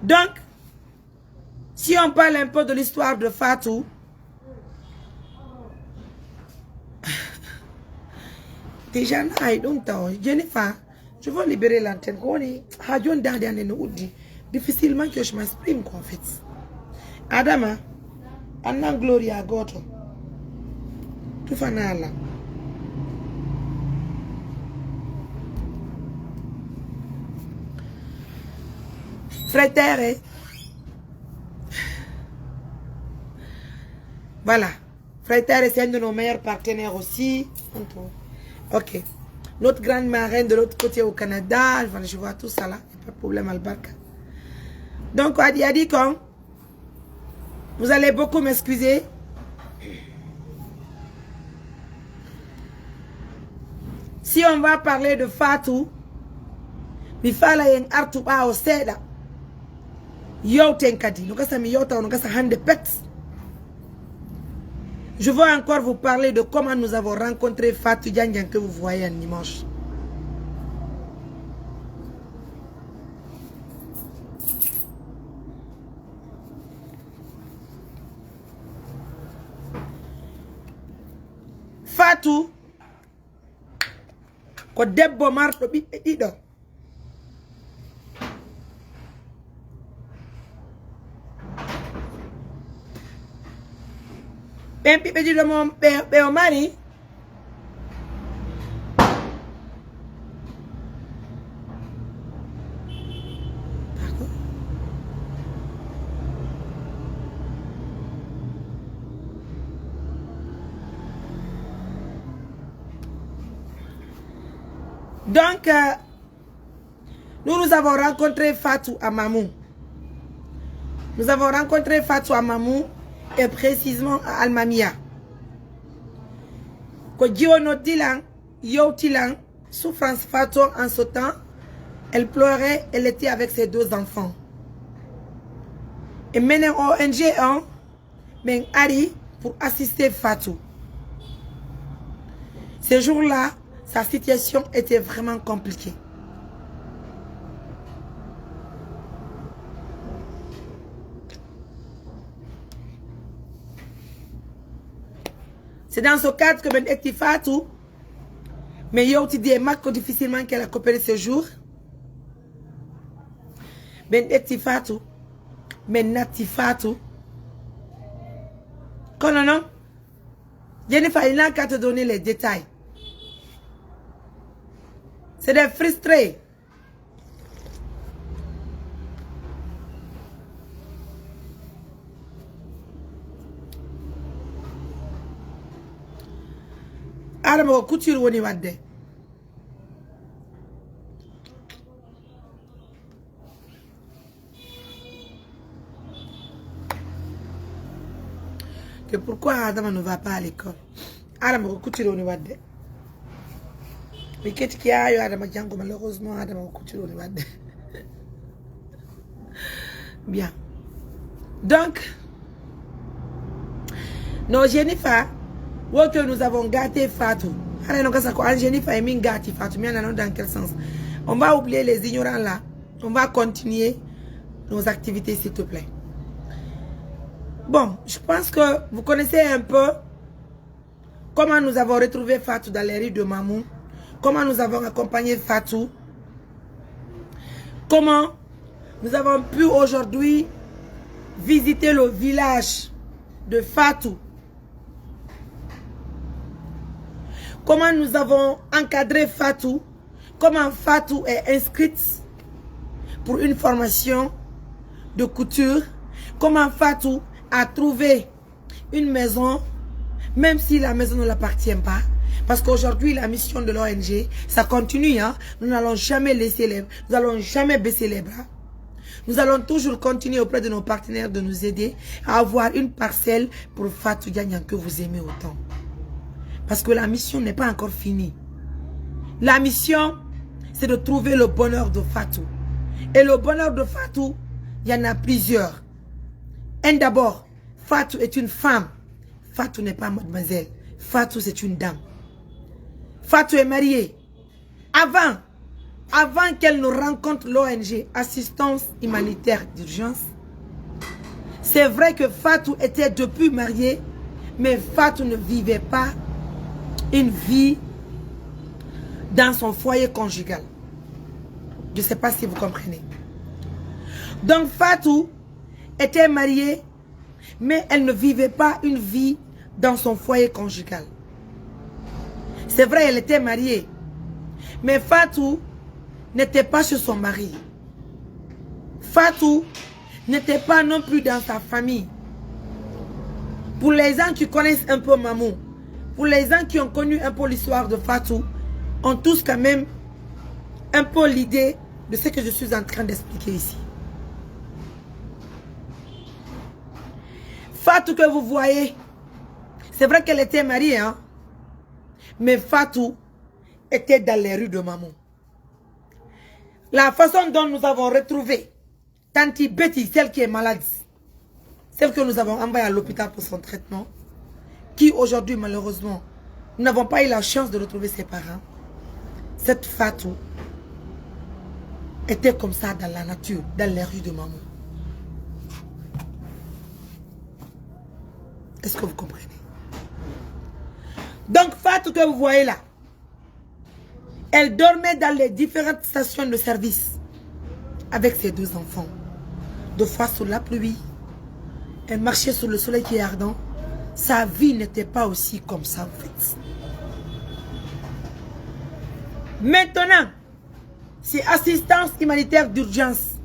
Donc, si on parle un peu de l'histoire de Fatou, déjà, Jennifer, je veux libérer l'antenne. Difficilement que je m'exprime, en fait. Adama, Anna Gloria Goto. Tout fanala. Frère, voilà. Frère, c'est un de nos meilleurs partenaires aussi. Ok. Notre grande marraine de l'autre côté au Canada. Je vois tout ça là. Il n'y a pas de problème, Albarka. Donc, Adi a dit qu'on. Vous allez beaucoup m'excuser. Si on va parler de Fatou, il faut que Artu ba Oseda. Je veux encore vous parler de comment nous avons rencontré Fatou Diandian que vous voyez en dimanche. Fatou, ko debbo marto ɓiɓɓe ɗiɗo. ɓen ɓiɓɓe ɗiɗo mo ɓe o mari donc nous avons rencontré Fatou à Mamou. Nous avons rencontré Fatou à Mamou et précisément à Almamia. Ko Diono Tilang, Yo Tilang, souffrance Fatou en ce temps, elle pleurait, elle était avec ses deux enfants. Et maintenant ONG 1, ben Ari pour assister Fatou. Ce jour-là, sa situation était vraiment compliquée. C'est dans ce cadre que Ben Ekti Fatou, mais il y a aussi des marques difficilement qu'elle a coopéré ce jour. Ben Ekti Fatou, Ben Nati Fatou. Quand non, Jennifer, il n'a qu'à te donner les détails. C'est des frustrés. Adama couture woni wadde. Que pourquoi Adama ne va pas à l'école? Adama couture woni wadde. Mais qu'est-ce qu'il y a Adama Django malheureusement Adama couture woni wadde. Bien. Donc nos Jennifer que nous avons gâté Fatou. Dans quel sens? On va oublier les ignorants là. On va continuer nos activités s'il te plaît. Bon, je pense que vous connaissez un peu comment nous avons retrouvé Fatou dans les rues de Mamou. Comment nous avons accompagné Fatou. Comment nous avons pu aujourd'hui visiter le village de Fatou. Comment nous avons encadré Fatou. Comment Fatou est inscrite pour une formation de couture. Comment Fatou a trouvé une maison, même si la maison ne l'appartient pas. Parce qu'aujourd'hui, la mission de l'ONG, ça continue. Hein? Nous n'allons jamais laisser nous n'allons jamais baisser les bras. Nous allons toujours continuer auprès de nos partenaires de nous aider à avoir une parcelle pour Fatou Diandian que vous aimez autant. Parce que la mission n'est pas encore finie. La mission, c'est de trouver le bonheur de Fatou. Et le bonheur de Fatou, il y en a plusieurs. Un d'abord, Fatou est une femme. Fatou n'est pas mademoiselle. Fatou, c'est une dame. Fatou est mariée. Avant, avant qu'elle ne rencontre l'ONG Assistance Humanitaire d'Urgence, c'est vrai que Fatou était depuis mariée, mais Fatou ne vivait pas une vie dans son foyer conjugal. Je ne sais pas si vous comprenez. Donc Fatou était mariée, mais elle ne vivait pas une vie dans son foyer conjugal. C'est vrai, elle était mariée, mais Fatou n'était pas chez son mari. Fatou n'était pas non plus dans sa famille. Pour les gens qui connaissent un peu Mamou, pour les gens qui ont connu un peu l'histoire de Fatou, ont tous quand même un peu l'idée de ce que je suis en train d'expliquer ici. Fatou que vous voyez, c'est vrai qu'elle était mariée, hein? Mais Fatou était dans les rues de Mamou. La façon dont nous avons retrouvé Tanti Betty, celle qui est malade, celle que nous avons envoyée à l'hôpital pour son traitement, qui aujourd'hui malheureusement, nous n'avons pas eu la chance de retrouver ses parents. Cette Fatou était comme ça dans la nature, dans les rues de Mamou. Est-ce que vous comprenez? Donc Fatou que vous voyez là, elle dormait dans les différentes stations de service avec ses deux enfants. Deux fois sous la pluie, elle marchait sous le soleil qui est ardent. Sa vie n'était pas aussi comme ça en fait. Maintenant, c'est Assistance Humanitaire d'Urgence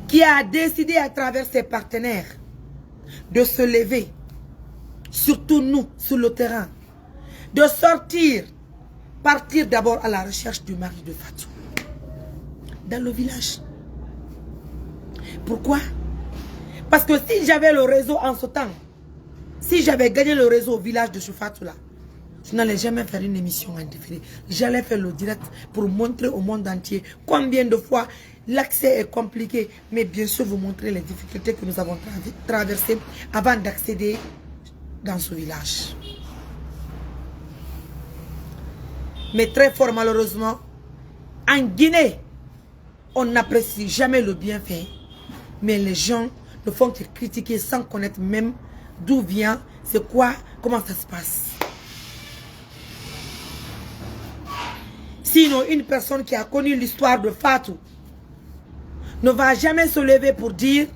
qui a décidé à travers ses partenaires de se lever, surtout nous sur le terrain, de sortir, partir d'abord à la recherche du mari de Fatou dans le village. Pourquoi? Parce que si j'avais le réseau en ce temps, si j'avais gagné le réseau au village de Fatou là, je n'allais jamais faire une émission en différé. J'allais faire le direct pour montrer au monde entier combien de fois l'accès est compliqué. Mais bien sûr, vous montrer les difficultés que nous avons traversées avant d'accéder dans ce village. Mais très fort malheureusement, en Guinée, on n'apprécie jamais le bienfait. Mais les gens ne font que critiquer sans connaître même d'où vient, c'est quoi, comment ça se passe. Sinon, une personne qui a connu l'histoire de Fatou ne va jamais se lever pour dire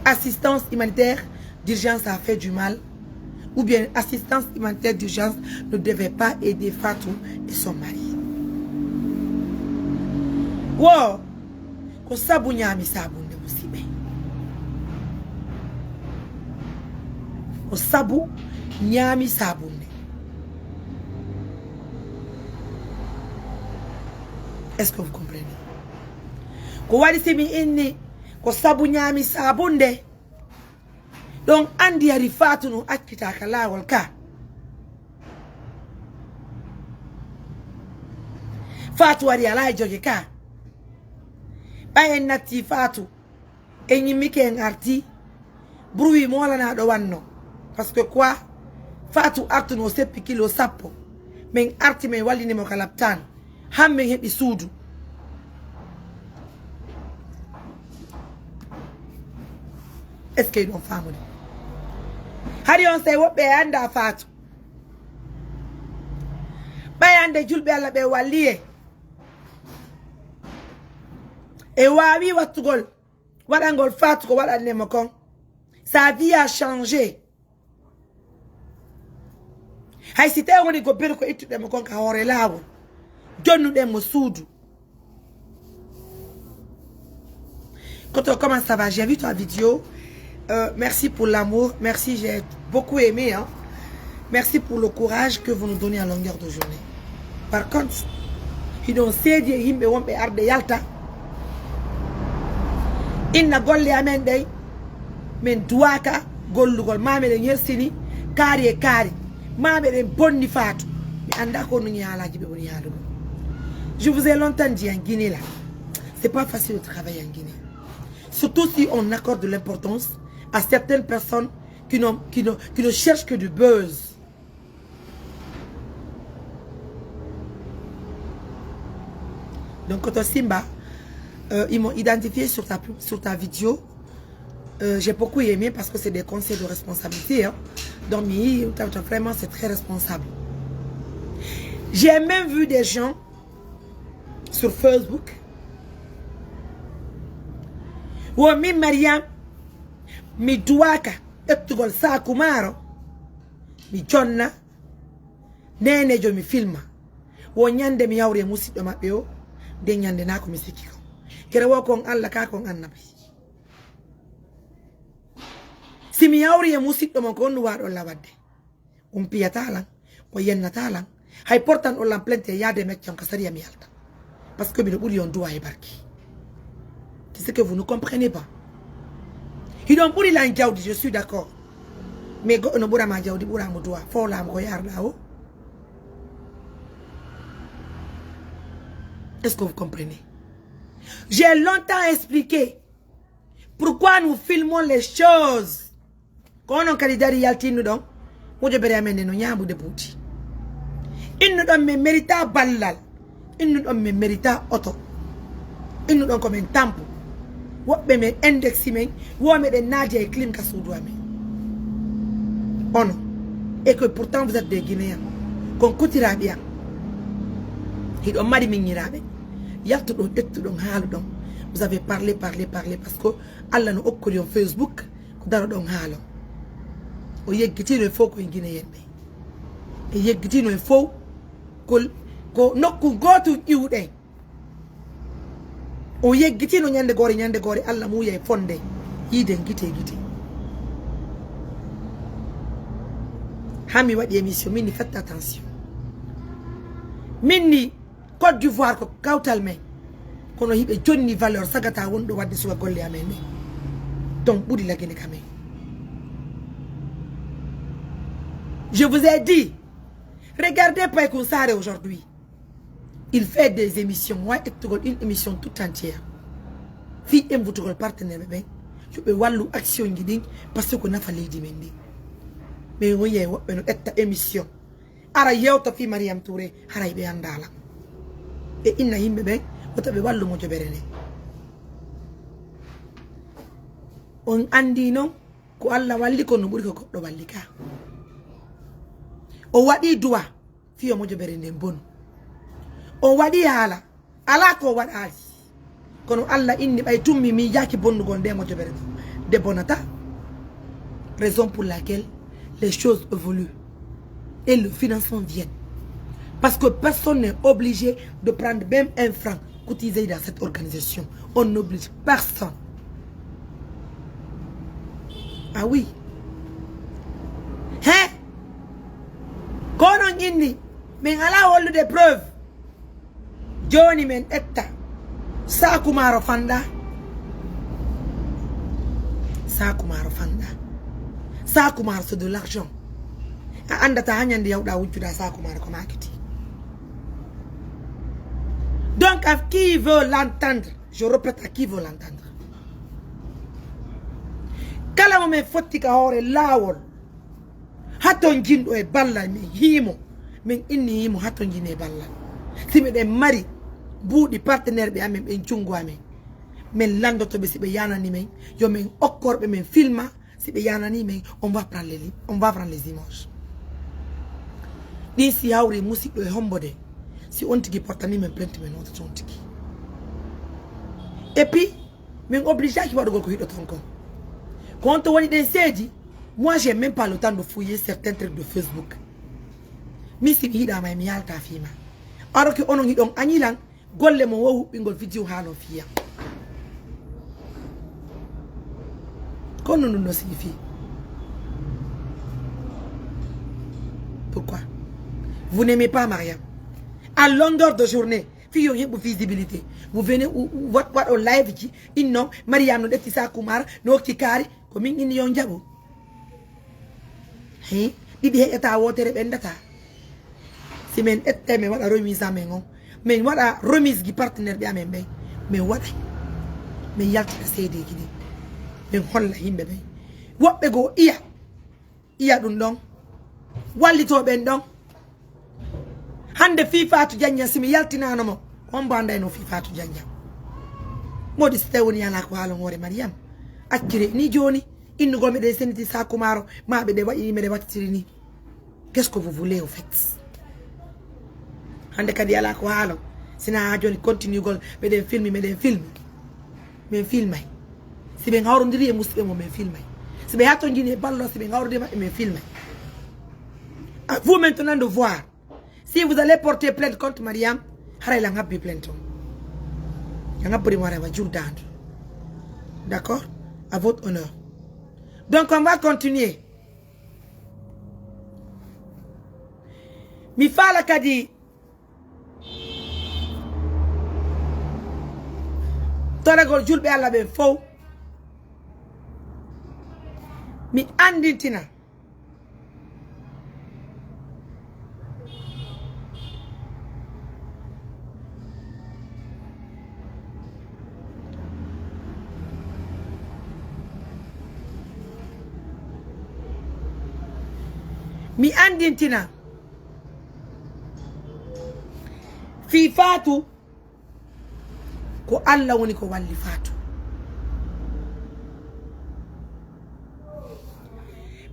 assistance humanitaire d'urgence a fait du mal, ou bien assistance humanitaire d'urgence ne devait pas aider Fatou et son mari. Wow! Ko sabu nyami sabunde musibe. Ko sabu nyami sabunde. Est-ce que vous comprenez? Ko wadi simi inni ko sabu nyami sabunde. Donc andi ari Fatou no akita kala walka. Fatou ari ala joge ka. Bayen nati Fatou enyi mike ngarti bruit mola na do wanno parce que quoi Fatou artu no seppi kilo sappo men arti men walini mo kalaptan hamme hebi suudu est-ce que don famude hari on say wobbe anda Fatou bayande julbe alla be walliye et wawi watugol wadangol Fatou ko wadane mo kon sa vie a changé hay site woni ko bir ko ittude mo kon ka hore lawo jonnude mo suudu. Comment ça va? J'ai vu ta vidéo. Merci pour l'amour. Merci, j'ai beaucoup aimé. Hein? Merci pour le courage que vous nous donnez à longueur de journée. Par contre, il don't say die himbe wonbe arde yalta. Inna golle amen day men duwaka gollugol mameden yersini kaari e kaari mameden bonni Fatou mi anda ko no nyalaji be woni yalugo. Je vous ai longtemps dit en Guinée là, c'est pas facile de travailler en Guinée. Surtout si on accorde de l'importance à certaines personnes qui ne cherchent que du buzz. Donc quand Simba, ils m'ont identifié sur ta vidéo. J'ai beaucoup aimé parce que c'est des conseils de responsabilité. Hein. Donc vraiment c'est très responsable. J'ai même vu des gens sur Facebook. Wo mi Mariam mi duwaka ettugol sakumaro mi jonna nene jo mi filma wo nyande mi yawre musiddo mabbe o de nyande nako mi sikki ko kere wo kon Allah ka kon annabi si mi yawre musiddo mon ko ndu wado la wadde piyata lan o yennata lan hay portan o lan plente yade meccam ka sariya mi yalta parce que mi do buri on duwa e barki. C'est que vous ne comprenez pas. Ils ont pour la Djaoudi, je suis d'accord. Mais no bura ma Djaoudi bura mo doa. Faut la me regarder là-haut. Est-ce que vous comprenez? J'ai longtemps expliqué pourquoi nous filmons les choses. Quand on candidat yalti nous donc, moi je vais amener nos nyambu de bouti. Il nous donne mes méritas ballal. Il nous donne mes méritas auto. Il nous donne comme un tampon. What be me indexi men, what me de Nadia et Klim Kassoudou ame. Oh non. Et que pourtant vous êtes des Guinéens. Qu'on coûtera bien. Il a mari minirabe. Il y a tout don halu don. Vous avez parlé parce que Allah nous okkori on Facebook. Kudaro don halu. O yegiti no fo ko Guinéen be. E yegiti no fo ko nokku gotu iwde. O yeggiti no nyande gore Allah mu yey fonde yiden gite hami wadi émission minni faites attention minni Côte d'Ivoire ko kawtal men kono hibe jonni valeur sagata wondo wadde suwa golle amen donc budi la gene kamen. Je vous ai dit, regardez Païkoun Sarr aujourd'hui. Il fait des émissions. Moi, une émission tout entière. Fille aime votre partenaire. Je peux voir l'action parce qu'on a fallu dire. Mais oui, il y a une émission. Ara yauta fi Mariam Touré. Ara ibe andala. Et il n'a himbe ben. Vous avez voir le mot de berene. On andi non. Ko Allah walli ko no buri ko do wallika. O wadi dua. Fi o mo de berene bon. On wadi hala ala ko wadali kono Allah inni bay tummi mi yaki bonnu gonde mo jobere de bonata, raison pour laquelle les choses évoluent et le financement vient parce que personne n'est obligé de prendre même un franc cotisé dans cette organisation. On n'oblige personne. Ah oui, hein kono inni mais ala wolu des preuves. Johnny men etta Sakumaro fanda Sakumaro c'est de l'argent a andata hanyande yawda wujjuda Sakumaro ko makiti. Donc à qui veut l'entendre, je répète à qui veut l'entendre, kala mo men fotti ka hore lawol haton jindo e balla mi himo min inni himo haton jine balla si me de mari boudi partenaire be amen be jungo amen men lando to be si be yanani men yo men okkorbe men filma si be yanani men on va prendre les images ni si hawri musiddo e hombode si on tigi portani men plainte men on tigi et puis men obligé ki wado ko hido tonko quand on est seji. Moi j'ai même pas le temps de fouiller certains trucs de Facebook mi si hida may mi yalta fima alors que onon hidon anilan golle mo wo bingol video halo fiya kono no signifie pourquoi vous n'aimez pas Mariam à longueur de journée fiyo hebu visibilité vous venez what on live ji inno Mariam no detti Sakumar no kikari ko min inni yon jabo he didi he eta wotere bendata si men ette me wada remise amen on men wada remise gi partenaire bi amen be men wada men yalta seede gidi men holla himbe be wobbe go iya dum don wallito ben don hande FIFA to janya simi yaltinano mo on banda no fi Fatou Janjang modi stewoni ala ko halo ngore Mariam accire ni joni innu gol de seniti sa kumaro ma be de wayi me de wattiri ni qu'est-ce que vous voulez au fait hande kadi ala ko halo sina joni continue gol be de filmi me de film men filmay si be ngawrondiri e musbe mo men filmay si be hatto jini ballo si be ngawrondiri ma men filmay à vous maintenant de voir si vous allez porter plainte contre Mariam harayla ngabbi plainte ngabbi mo rewa jurdando d'accord à votre honneur donc on va continuer mi fala kadi toragol julbe alla be fow mi andintina fi Fatou ko Allah woni ko walli Fatou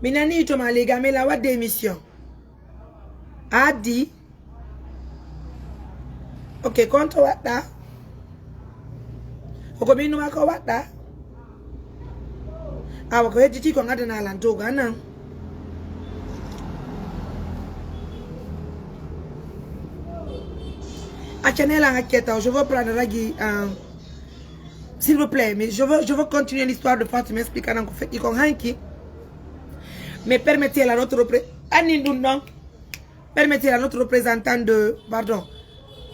minani to ma lega mela wadde émission adi ok konto wadda ko minu ma ko wadda awa ko heddi ko ngadana lanto ganan je veux prendre Ragui, s'il vous plaît, mais je veux continuer l'histoire de Fatou, m'expliquer encore fait mais permettez à notre représentant de, pardon,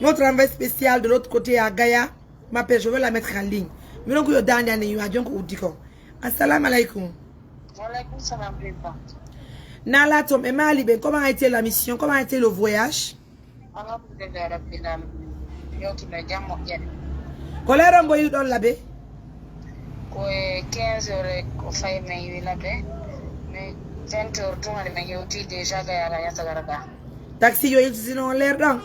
notre envoyé spécial de l'autre côté à Gaïa, m'appelle, je veux la mettre en ligne. Mais donc, assalamu alaikum. Walaikum salam. Nala Tom et Mali, comment a été la mission, comment a été le voyage? Alhamdulillah rabbil alamin. Yotuna jammo jere. Ko leron boyu don labe? Ko 15 heures ko fay men wi labe. Mais 20 heures to ngale men yoti déjà ga yara yata garaka. Taxi yo yitino ler don.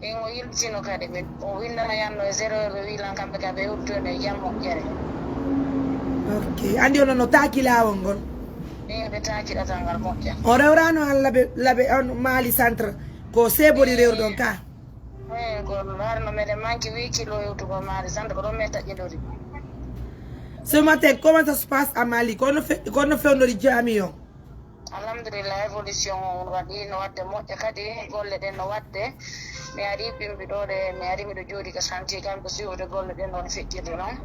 E ngo yiltino kade be o winna yanno 0 heures wi lan kambe ka be yotune jammo jere. Ok, andi ono no taki lawo ngon. E be taki datangal mojja. O rewrano an labe on Mali centre. Ko sebori rew don ka ko warno mede manki wiki lo yotu ko Mali centre ko do meta jedori. Ce matin comment ça se passe à Mali qu'on fait on jami yo alhamdulillah évolution on wadi no wadde mojja kadi golle den no wadde mi ari bimbi do de mi ari mi do jodi ka santi kam ko siwde golle den don fettirde non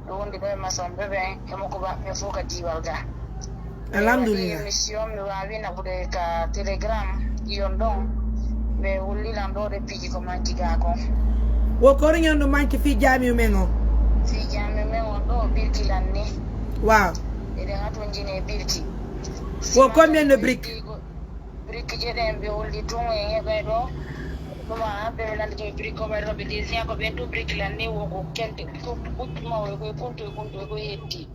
do wondi do mason bebe e mako ba me foka diwal ga alhamdulillah mission mi wawi na bude ka telegram yon don me wulli lando de piji ko manki ga ko wo ko nyando manki fi jami mengo do birki lanni wow e de hato njine birki wo combien de briques jeden be wulli tun e hebe do kuma be landi to brique ko be do be desia ko be to brique lanni wo ko kente ko butma wo ko punto ko yetti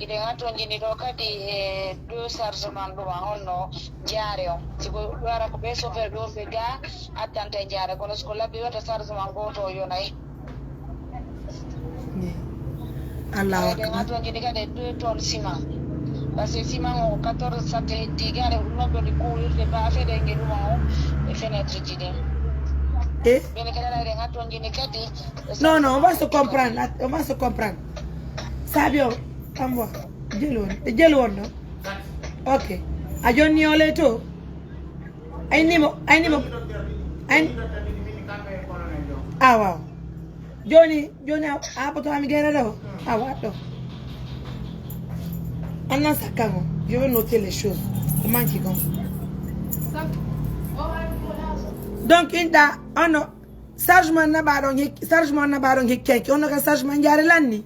ide hato njini do kadi e do chargement do honno jaare on siko wara ko be chauffeur do be ga attante jaare kono sko labbi wata chargement goto yonay Allah ide hato njini kadi 2 tonnes ciment parce que ciment o 14 sate digare no do ko yurde ba fe de ngelu mo e fenêtre jide bene kala ide hato njini kadi non on va se comprendre sabio Amwa, jelon no. Okay. Ajoni ole to. Ainimo. Ah wow. Johnny hapo to amigera do. Ah wato. Anna sakamo. Je veux noter les choses. Comment qui comme. Donc inda ono sagement na baron hikki ono ka sagement jare lanni.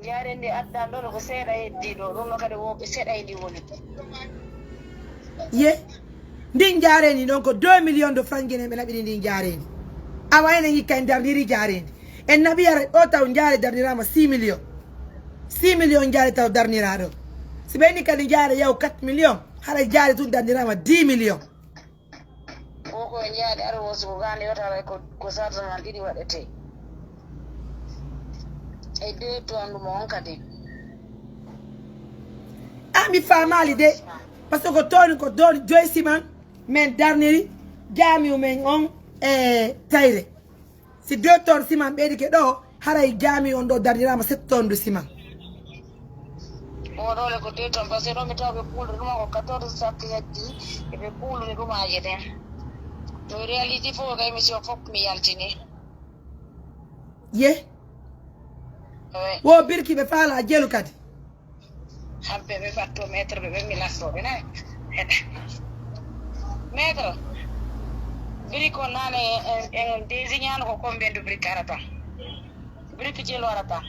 Jarende adda do ko seeda heddi do dum kadi wo be seeda idi woni ye ndin jareni donc 2 millions de francs gene be labi ndin jareni awayna ngi kan dardiri jareni en nabiyare o taw jare darnirama 6 millions jare taw darnirado si beni kadi jare yaw 4 millions hara jare tun darnirama 10 millions ko nyaade ar wosu gande yotara ko sarta man didi wadete e de to andu mo on kadi ami famali de parce que toni ko doni joy siman men darneri jami o men on tayre si 2 tonnes siman beedi ke do haray jami on do darnirama 7 tonnes de siman o dole ko 2 tonnes parce que do mi taw be pulde dum ko 14 sac heddi e be pulde dum aje den to reality fo ga émission fop mi yaltini ye wo birki be fala jelu kadi hambe be batto maître be mi lasso be na maître biriko nane en désignano ko kombe brique arata brique jelo arata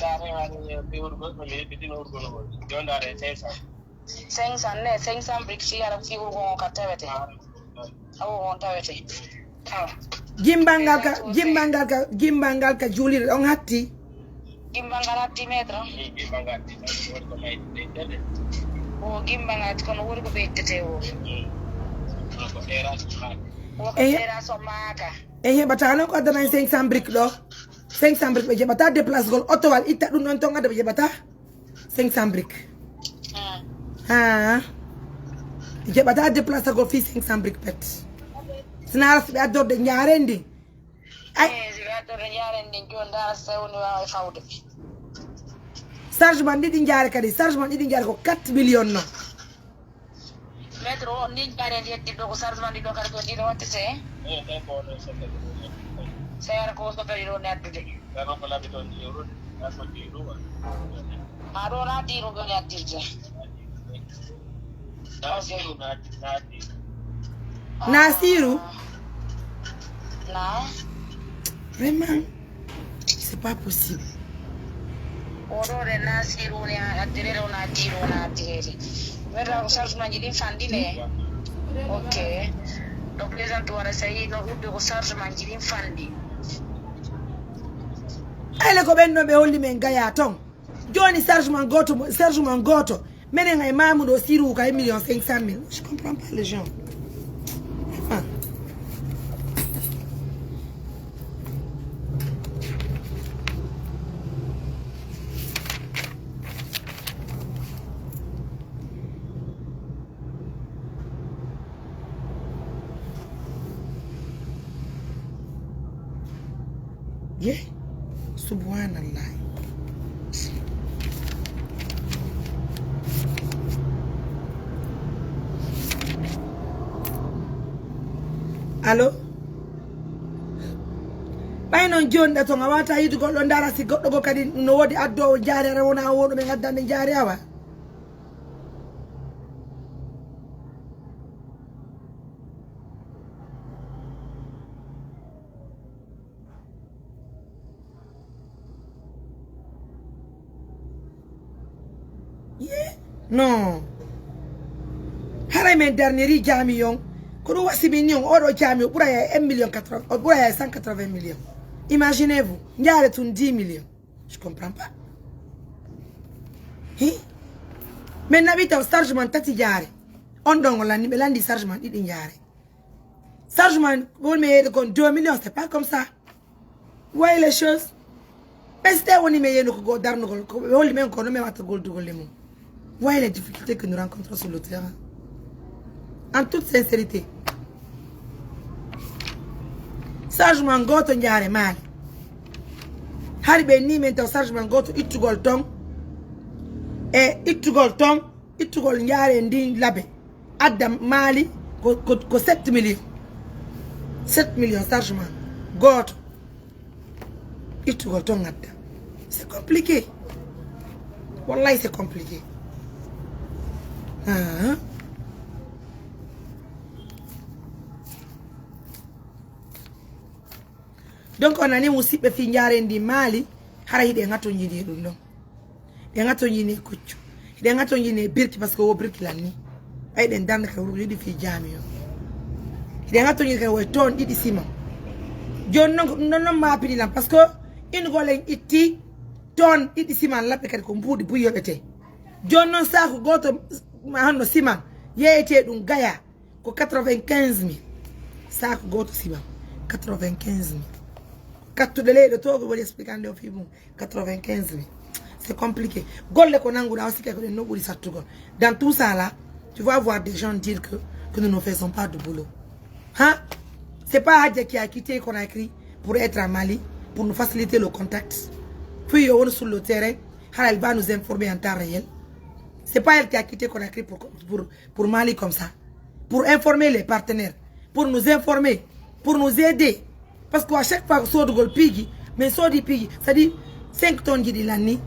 dare wani be urgo ko le bidino urgo no jondare 500 ne 500 brique ci ara fi urgo ka tawete awo on tawete gimbangal ka julir on hatti gimbangal hatti maître o gimbangal kono wori ko bettete o ko era so maka e hebata non ko adana 500 briques do 500 briques be jebata déplace gol auto wal itta dum non ton adabe jebata 500 briques jebata déplace gol fi 500 briques pet sina be adorde ñaarendi ay be adorde ñaarendi jonda sewni wa fawde chargement didi njaare kadi chargement didi njaare ko 4 millions non metro ni ñaarendi heddi do ko chargement di do kadi do dino watte se sayara ko so tari do neddude dano ko labi ton euro aso di do ma do na di ro go neddirde Nasiru non vraiment c'est pas possible odore Nasiru ne addirere ona diro na addiri vera ko chargement di fandine ok donc les gens doivent essayer no ubbe ko chargement di fandi ele ko benno be holli men gaya ton joni chargement goto menen ay mamudo siru ka 1,500,000 je comprends pas les gens yeah subhanallah allo bay non jonda to ngawata yidu goddo ndara si goddo go kadi no wodi addo jaare wona wodo be gaddande jaare awa non haray men dernier jami yon ko do wasi million odo jami o buraya 1,80 o buraya 180 millions imaginez-vous ndiare tun 10 millions je comprends pas men nabita chargement tati jaare on dongo landi be landi chargement didi jaare chargement bol me ko 2 millions c'est pas comme ça voyez les choses est-ce woni me yeno ko go darno ko holli men ko no me watta gol dugol le mum. Voyez les difficultés que nous rencontrons sur le terrain. En toute sincérité. Sagement goto njare mal. Haribe ni mento sagement goto itugol ton. E itugol ton, itugol njare ndi labe. Adam mali ko 7 millions. 7 millions sagement goto. Itugol ton adda. C'est compliqué. Wallahi c'est compliqué. Donc on a ni musibe fi njare ndi mali hara hide ngato njini dum don de ngato njini kuccu de ngato njini birki parce que wo birki lanni ay den dan ka wuri di fi jami yo de ngato njini ka wo ton didi sima jon non ma pidi lan parce que in golen itti ton didi sima la pe ko mbudi bu yobete jon non sa ko goto ma hanno sima yeyete dum gaya ko 95,000 sac goto si 95 000. Quatre de lait de toi, vous voulez expliquer en 95 000. C'est compliqué. Golle qu'on a aussi quelque chose. Dans tout ça là, tu vas voir des gens dire que nous ne faisons pas de boulot. Hein? C'est pas Hadja qui a quitté Conakry pour être à Mali, pour nous faciliter le contact. Puis on est sur le terrain, elle va nous informer en temps réel. C'est pas elle qui a quitté Conakry pour Mali comme ça. Pour informer les partenaires, pour nous informer, pour nous aider. Parce qu'à chaque fois que sort de gol pigi, mais sort de pigi, ça dit 5 tonnes de l'année.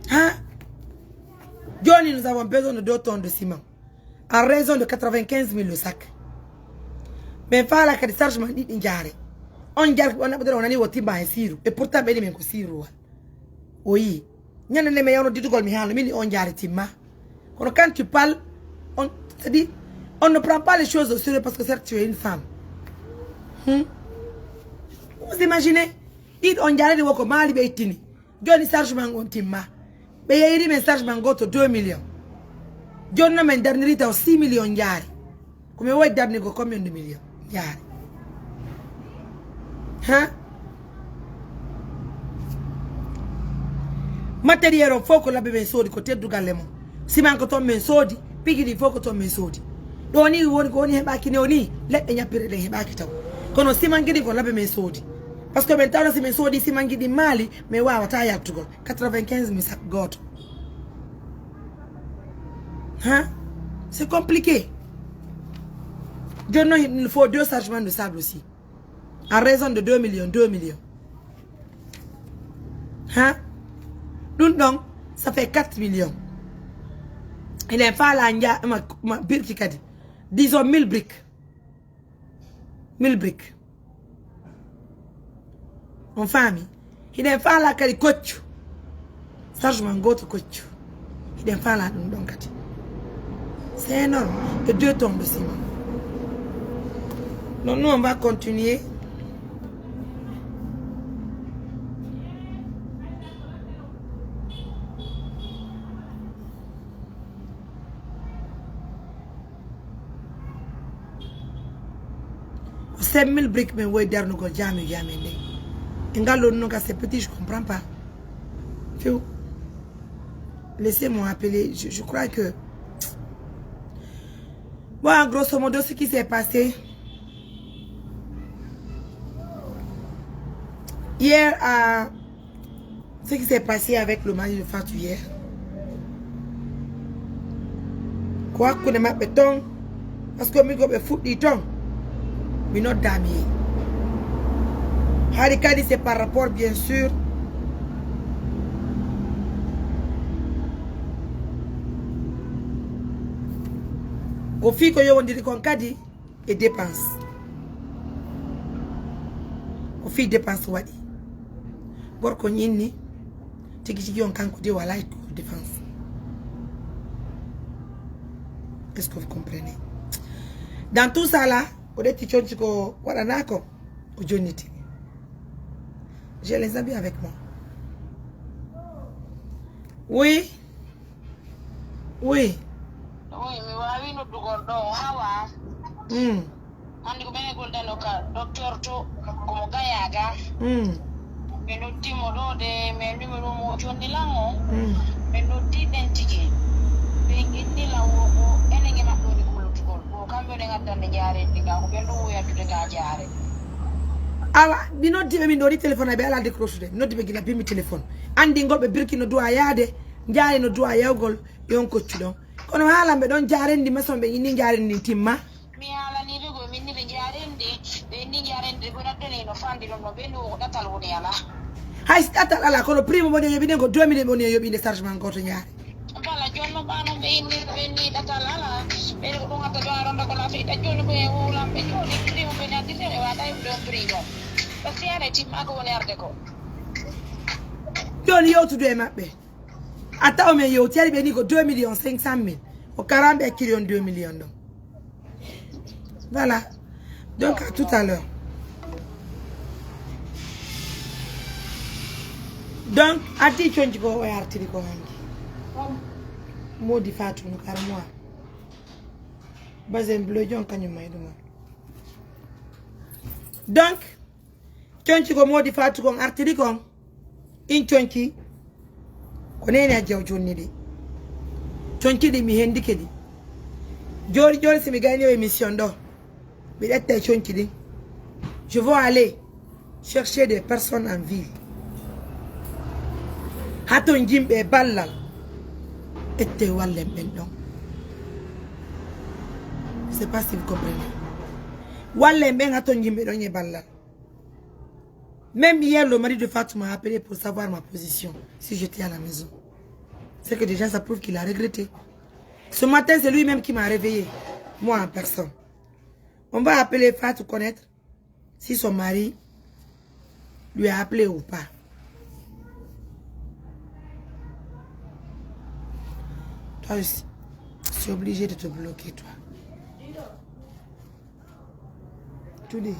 Hein? Johnny, nous avons besoin de 2 tonnes de ciment. En raison de 95 000 le sac. Mais il faut que les chargements dit n'jare. On dirait qu'on a besoin de on timba et sirou. Et pourtant, ben même que sirou. Oui. N'y a pas de meilleur dit gol mi halo, mini on dirait timma. Quand tu parles, on te dit, on ne prend pas les choses au sérieux parce que certes tu es une femme. Vous imaginez? Il on dirait de wako mali be itini. Johnny chargement on timma. Mais il y a un chargement goto 2 millions. John n'a même dernier 6 millions yari. Comme vous avez dernier combien de millions yari? Hein? Matériel au faut que la bébé sodi côté du galemo. Si man ko to men sodi, pigi di faut que to men sodi. Doni woni ko ni heba kini oni, let enya pere le heba kitaw. Kono si man gidi ko la bébé sodi. Parce que maintenant si men sodi si man gidi mali, mais wa wata ya tugo. 95 000 sac goto. Hein? C'est compliqué. Il faut 2 chargements de sable aussi. En raison de 2 millions, 2 millions. Hein? Donc, ça fait 4 millions. Il est fait là, ma brique qui a dit. Disons 1000 briques. 1000 briques. En famille. Il est fait là, qu'il y a coach. Chargement goto coach. Il est fait là, donc. C'est énorme. Et 2 tonnes de ciment. Donc nous, on va continuer. C'est 1000 briques, mais oui, dernier go jamais. C'est petit, je ne comprends pas. Laissez-moi appeler. Je crois que... Bon, grosso modo, ce qui s'est passé hier, ce qui s'est passé avec le mari de Fatou hier. Quoi qu'on ait ma béton, parce que je vais foutre du temps, mais non d'amis. Harikadi, c'est par rapport, bien sûr, aux filles que vous dit qu'on dit et dépense. Aux filles dépense wadi. Bor ko nyini tiki on kanko de wala défense. Est-ce que vous comprenez? Dans tout ça là, au dé tichonchi ko wala nako ko joniti. J'ai les habits avec moi. Oui. Oui. Oui, mais oui, nous devons hawa. Andi kubene golden oka docteur to como gayaga. Mais nous disons de mais nous mo jondi lango. Mais nous dit dentigi. Mais indi la wo enenge ma ko ko ko ko kambe ne ngata ne jare diga ko bendo wo ya tude ga jare. Awa bino di mi ndori téléphone be ala décroche de no di be gila bi mi téléphone. Andi ngolbe birki no duwa yaade, njaari no duwa yawgol yon ko tudon. Kono halambe don jarendi masombe ni jarendi timma. Mi ala ni go min ni jarendi be ni jarendi ko natene no fandi no bendo ko datal woni ala. Hay datal ala kono primo mo yobi den ko 2 millions mo yobi de chargement goto nyaari. Kala jonno bano be ni datal ala be ko ngata do aronda ko la fi da jonno be wala be joni primo be nati tere wa dai do primo. Parce ya ne timma ko woni arde ko. Joni yo to do e mabbe. Attends, mais yo, tu as dit que 2 500 000. Au 40 millions, 2 millions. Donc. Voilà. Donc, à tout à l'heure. Donc, à ti tu as go à article ko hangi. Modi fatu no karmoa. Bazen bleu jon kanyu mayduma. Donc, chonchi ko modi fatu ko artiri ko in chonchi ko nene ajaw jonni di. Chonchi di mi hendike di. Jori si mi gagne émission do. Mi dette chonchi di. Je vais aller chercher des personnes en ville. Hato njimbe ballal. Ette wallem ben don. Je sais pas si vous comprenez. Wallem ben hato njimbe don ye ballal. Même hier, le mari de Fatou m'a appelé pour savoir ma position, si j'étais à la maison. C'est que déjà, ça prouve qu'il a regretté. Ce matin, c'est lui-même qui m'a réveillé, moi en personne. On va appeler Fatou connaître si son mari lui a appelé ou pas. Toi aussi, je suis obligé de te bloquer, toi. Tout dit.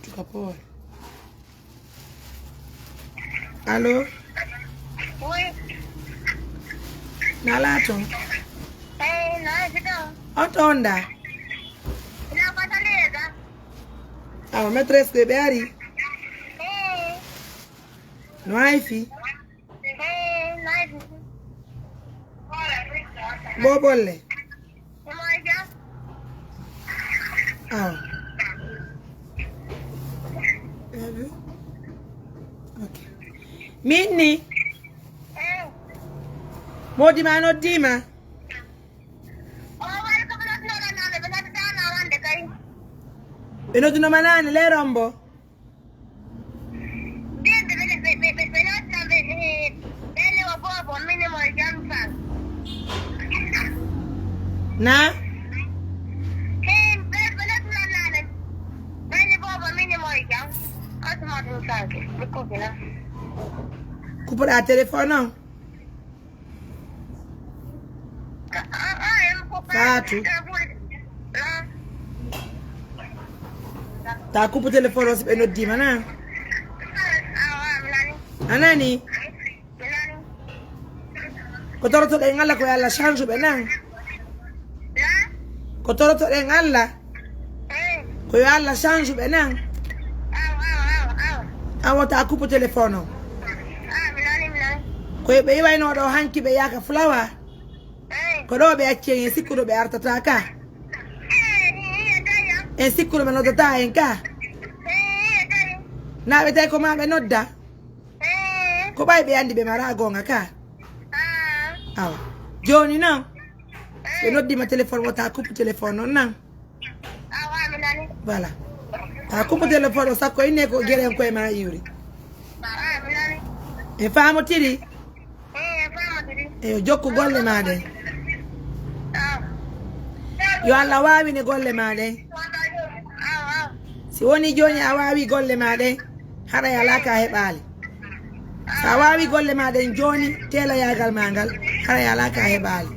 Tu capores. Allô? Oui. Nalato? Hey, no, Otonda? no, pataleza. Ah, maîtresse de Béari? Hey. No hay fi? Hey, nice. Bobole? Ah. Ok. Minni? Modi mano dima? Eno manane le rombo? Na? Coupe a téléphone? Fatou. Ta coupe téléphone aussi ben di mana? Anani? Ko toro to de ngala ko yalla change benan. Ko toro to de ngala. Ko yalla change benan. Awa ta coupe téléphone. Ko be yiwa no do hanki be yaka flower. Ko do be acce sikuru be artata ka. En sikuru me no data en ka. Na be tay ko ma be nodda. Ko bay be andi be mara gonga ka. Awa. Joni nan. Be noddi ma téléphone wata coupe téléphone non nan. Voilà. Ta coupe téléphone sa ko ine ko gere ko e ma yuri. E famo tiri. E jokku golle ma de. Yo alla wawi ne golle ma de. Si woni joni a wawi golle ma de, hara ya laka heɓali. Sa wawi golle ma de joni tela yagal mangal, hara ya laka heɓali.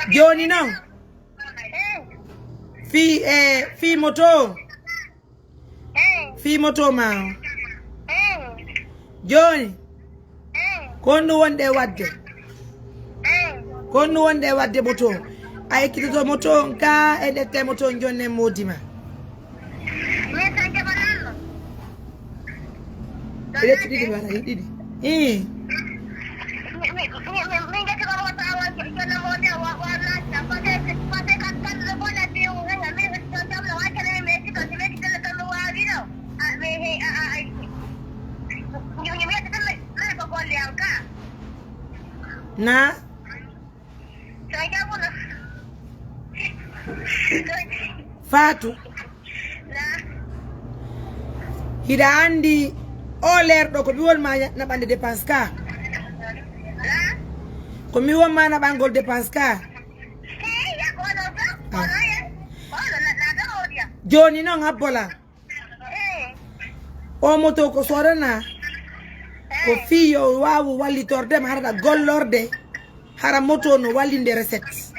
Joni non. Fi moto. Fi moto ma. Joni. Kondu wonde wadde. Kondu wonde wadde moto. Ay kito moto nka edete moto njone modima. Edete didi bana didi. Na? Fatou. Hida andi olerdo ko biwol ma na bande dépense ka. Ko mi won ma na bangol dépense ka. Joni non abbola. O moto ko sorana. Ko fiyo wawu walli torde ma harda gollorde. Hara moto no wallinde recette.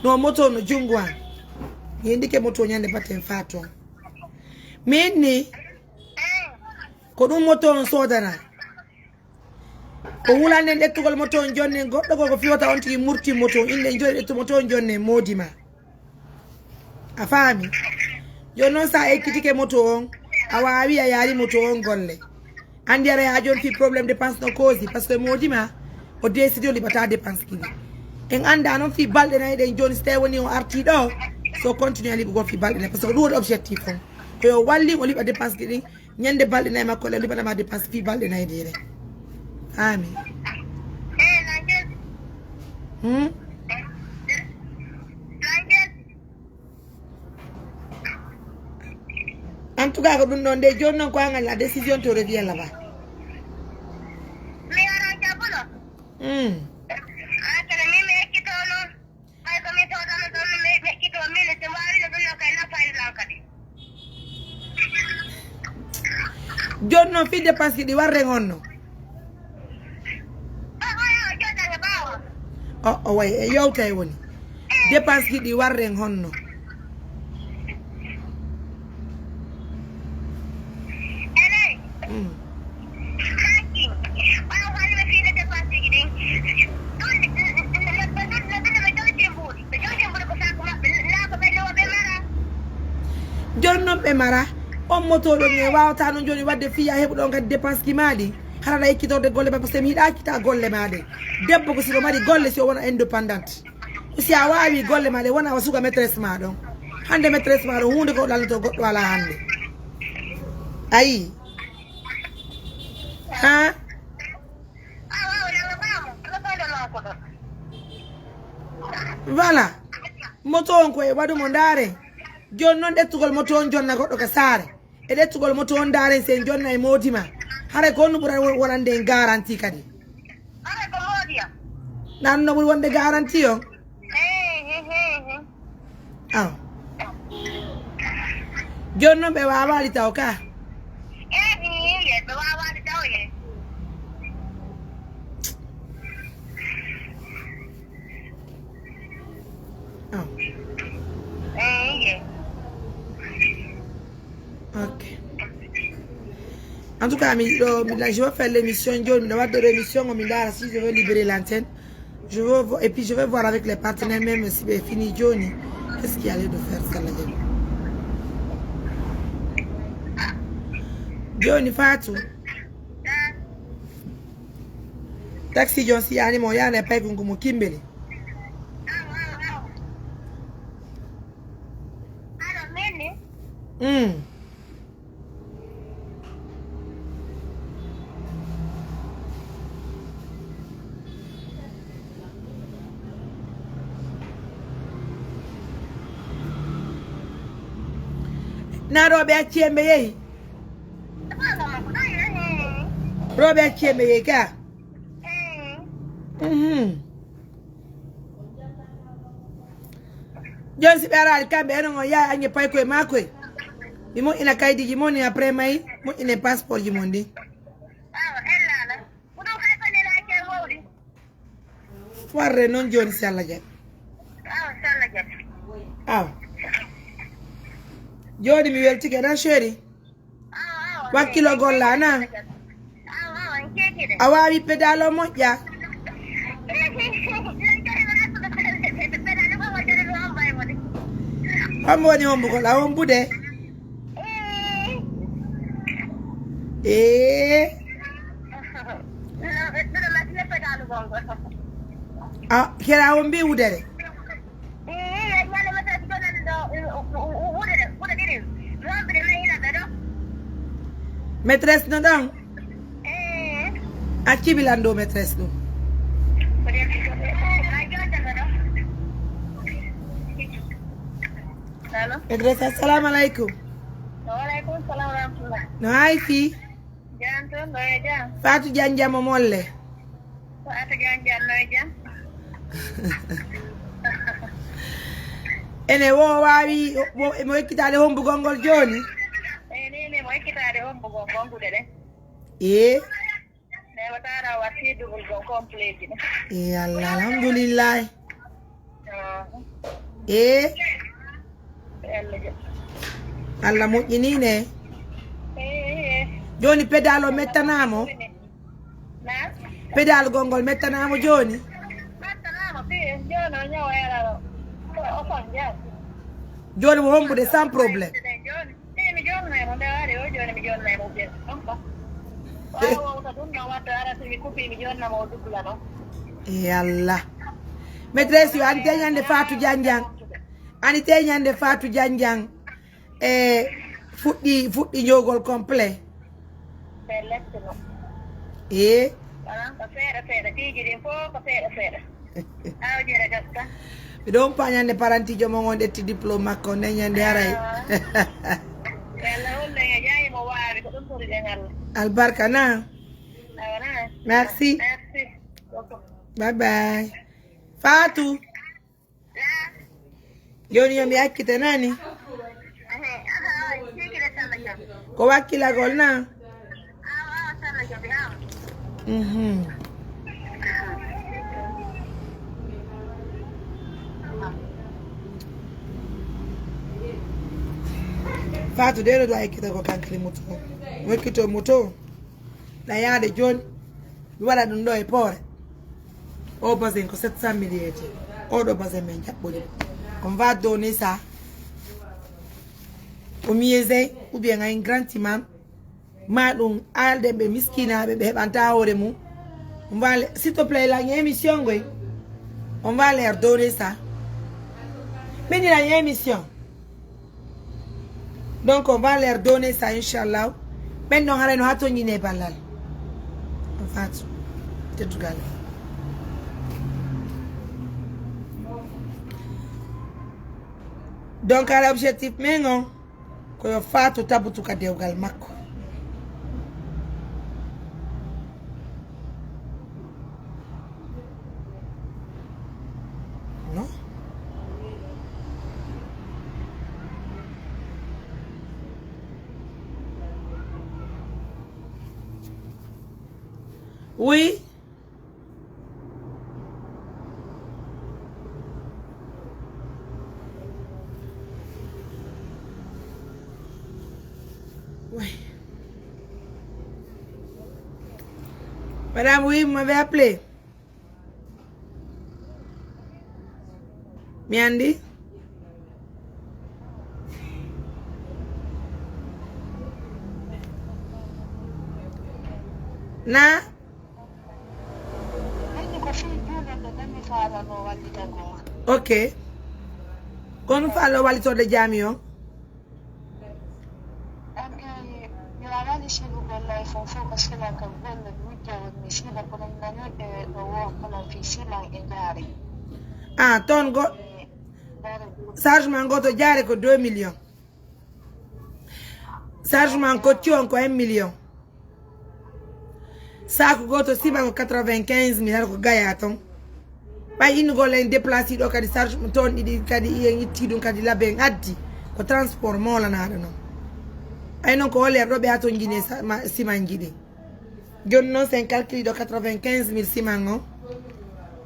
No moto no jungwa. Yendike moto nyande paten Fatou. Minni ko dum moto on sodana. ko wulande ɗettugol moto on jonne goɗɗo koko fiwata on tigi murti moto inde joni ɗettu moto on jonne modima a faami joni noon sa ekkitike moto on a wawi a yaari moto on golle andi ara ya joni fi probléme dépense no causi par ce que modima o décide o liɓata dépense kidi en anda noon fi balɗe nayi ɗen joni so tawi woni o arti ɗo so continue a liɓugol fi balɗe nayi par ce que ɗum woni objectif on koyo walli o liɓa dépense kiɗi ñande balɗe nayi makko le o liɓanama dépense fi balɗe nayi dire ami en tout cas ko ɗum ɗon nde joni noon ko angal la décision to revient là-bas joni noon fi dépense ɗi warre honno o way e yewta e woni dépense ɗi warre honno joni noon ɓe mara on moto ɗon e wawata noon joni wadde fiya heɓu ɗon kadi dépense ki maɗi haraɗa ekkitorde golle ma par ce que mi yiɗa kita golle maɗe debbo ko siɗo mari golle si o wona indépendante si a wawi golle maɗe wona wa suga maîtresse ma ɗon hande maîtresse ma ɗon hunde ko ɗalnoto goɗɗo ala hande ayi ha voilà moto on koye waɗumo ndaare joni noon ɗettugol moto on jonna goɗɗo ka saare e ɗettugol moto on ndaaren sen jonna e modima hara ko honno ɓuura wonande en garanti kadi nan no ɓuuri wonde garanti on aw joni noon ɓe wawali taw ka ok en tout cas je vais faire l'émission joni miɗo wadde l'émission mi dara si je veux libérer l'antenne je veux et puis je vais voir avec les partenaires même si ɓe fini joni qu'est-ce qu'il y a lieu de faire Salla joni Fatou taxi jon si yani mo yana pay ko mo kimbeli na roɓe acciyemɓe yeehi roɓe acciyemɓe yeehi ka joni si ɓe arali kamɓe enen on yaha ange pay koye makoye mi moƴƴina kaydiji moni après mayi moƴƴine passeport ji mon ndi warre noon joni si Allah jaɓi aw joni mi weltike nan chéri wakkilo golla na a wawi pédalo moƴƴa hombo woni hombugol a hombude kera hombi wudere maîtresse no ɗon a cibilan ɗo maîtresse ɗum maîtresse assalamu aleykum Waalaikum salam warahmatullah. no hay fi Janto noye jam. Fatou Diagne jamo molle Fatou Diagne noye jam. ene wo wawi mo ekkitade hombugol ngol joni Ni mo ekkitade hombugol gongude de. Ne watara watti dugul go complete ne. Allah alhamdulillah Allah moƴƴini ne joni pédalo mettanamo Pedal gongol mettanamo joni. Joni mo hombude sans problème. Yalla. Maîtresse yo ani teñande Fatou Janjang. Ani teñande Fatou Janjang. Fuɗɗi ñogol complet. Eh. Miɗon pañande parantijo mo on ɗetti diplôme makko neñande haray. Albarka na. Merci. Bye bye. Fatou. Joni yomi hakkite nani. Ko wakkilagol na. Fatou dero do hakkite ko kankri moto. Wakkito moto. Na yaade joni. Mi waɗa ɗum ɗo e poore. O basin ko 700 millieji. O ɗo basin men jaɓɓude. On va donner ça au musée ou bien à un grand imam. Madou alde be miskina be hebanta hore mu. On va s'il te plaît la émission goy. On va leur donner ça. Mais il y a une émission. Donc on va leur donner ça inchallah. Maintenant on va to ñine balal. En fait, c'est tout gal. Donc à l'objectif mengo ko yo Fatou tabutu ka dewgal makko. Non? Oui. Oui. Madame, oui, vous m'avez appelé. Miandi? Na? Ok. Kon fallo walito de jamio. Ah, ton go Sargement goto jare ko 2 millions. Sargement ko tion ko 1 million. Saku goto siba ko 95 000 ko gayaton. Ba inu go len déplacer do kadi sargement ton idi kadi yen tidum kadi laben addi ko transport mola na do non. Ay non ko ole robe ato ngine siman ngidi. Jon non sen calcul do 95 000 siman no.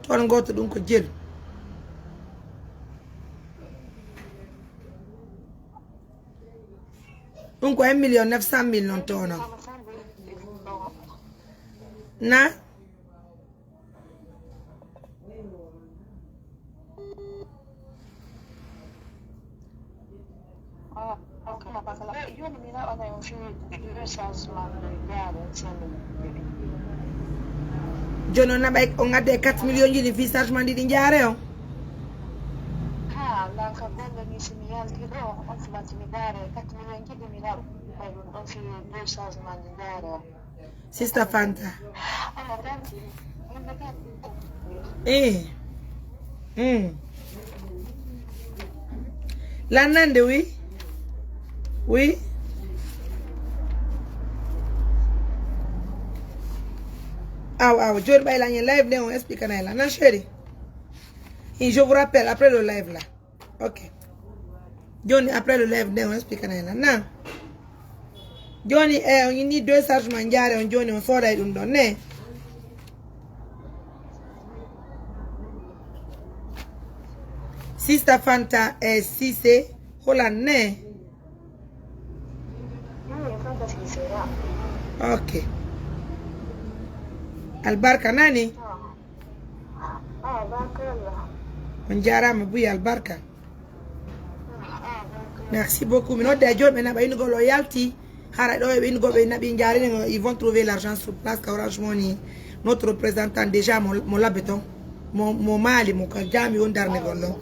Ton goto dum ko jël. Donc 1,900,000 non tono. Na? Jono na bay on a des 4 millions di fisargement di ndiare o. Sister Fanta. La nande oui. Oui. Ah, je vais aller live là, on explique là. Non, chérie. Et je vous rappelle après le live là. Ok. Johnny, après le live là, on explique là. Non. Johnny, on y a 2 chargements diaires, on Johnny, on sort d'un donné. Sister Fanta, si c'est Hollandais. Ok. Albarka nani? Barkallah. On jarama buy albarka. Merci beaucoup. Mais notre job maintenant ba une loyalty. Hara do une go be nabi njari ils vont trouver l'argent sur place ka Orange Money. Notre représentant déjà mon labeton. Mon mali mon kajami on darne gollo.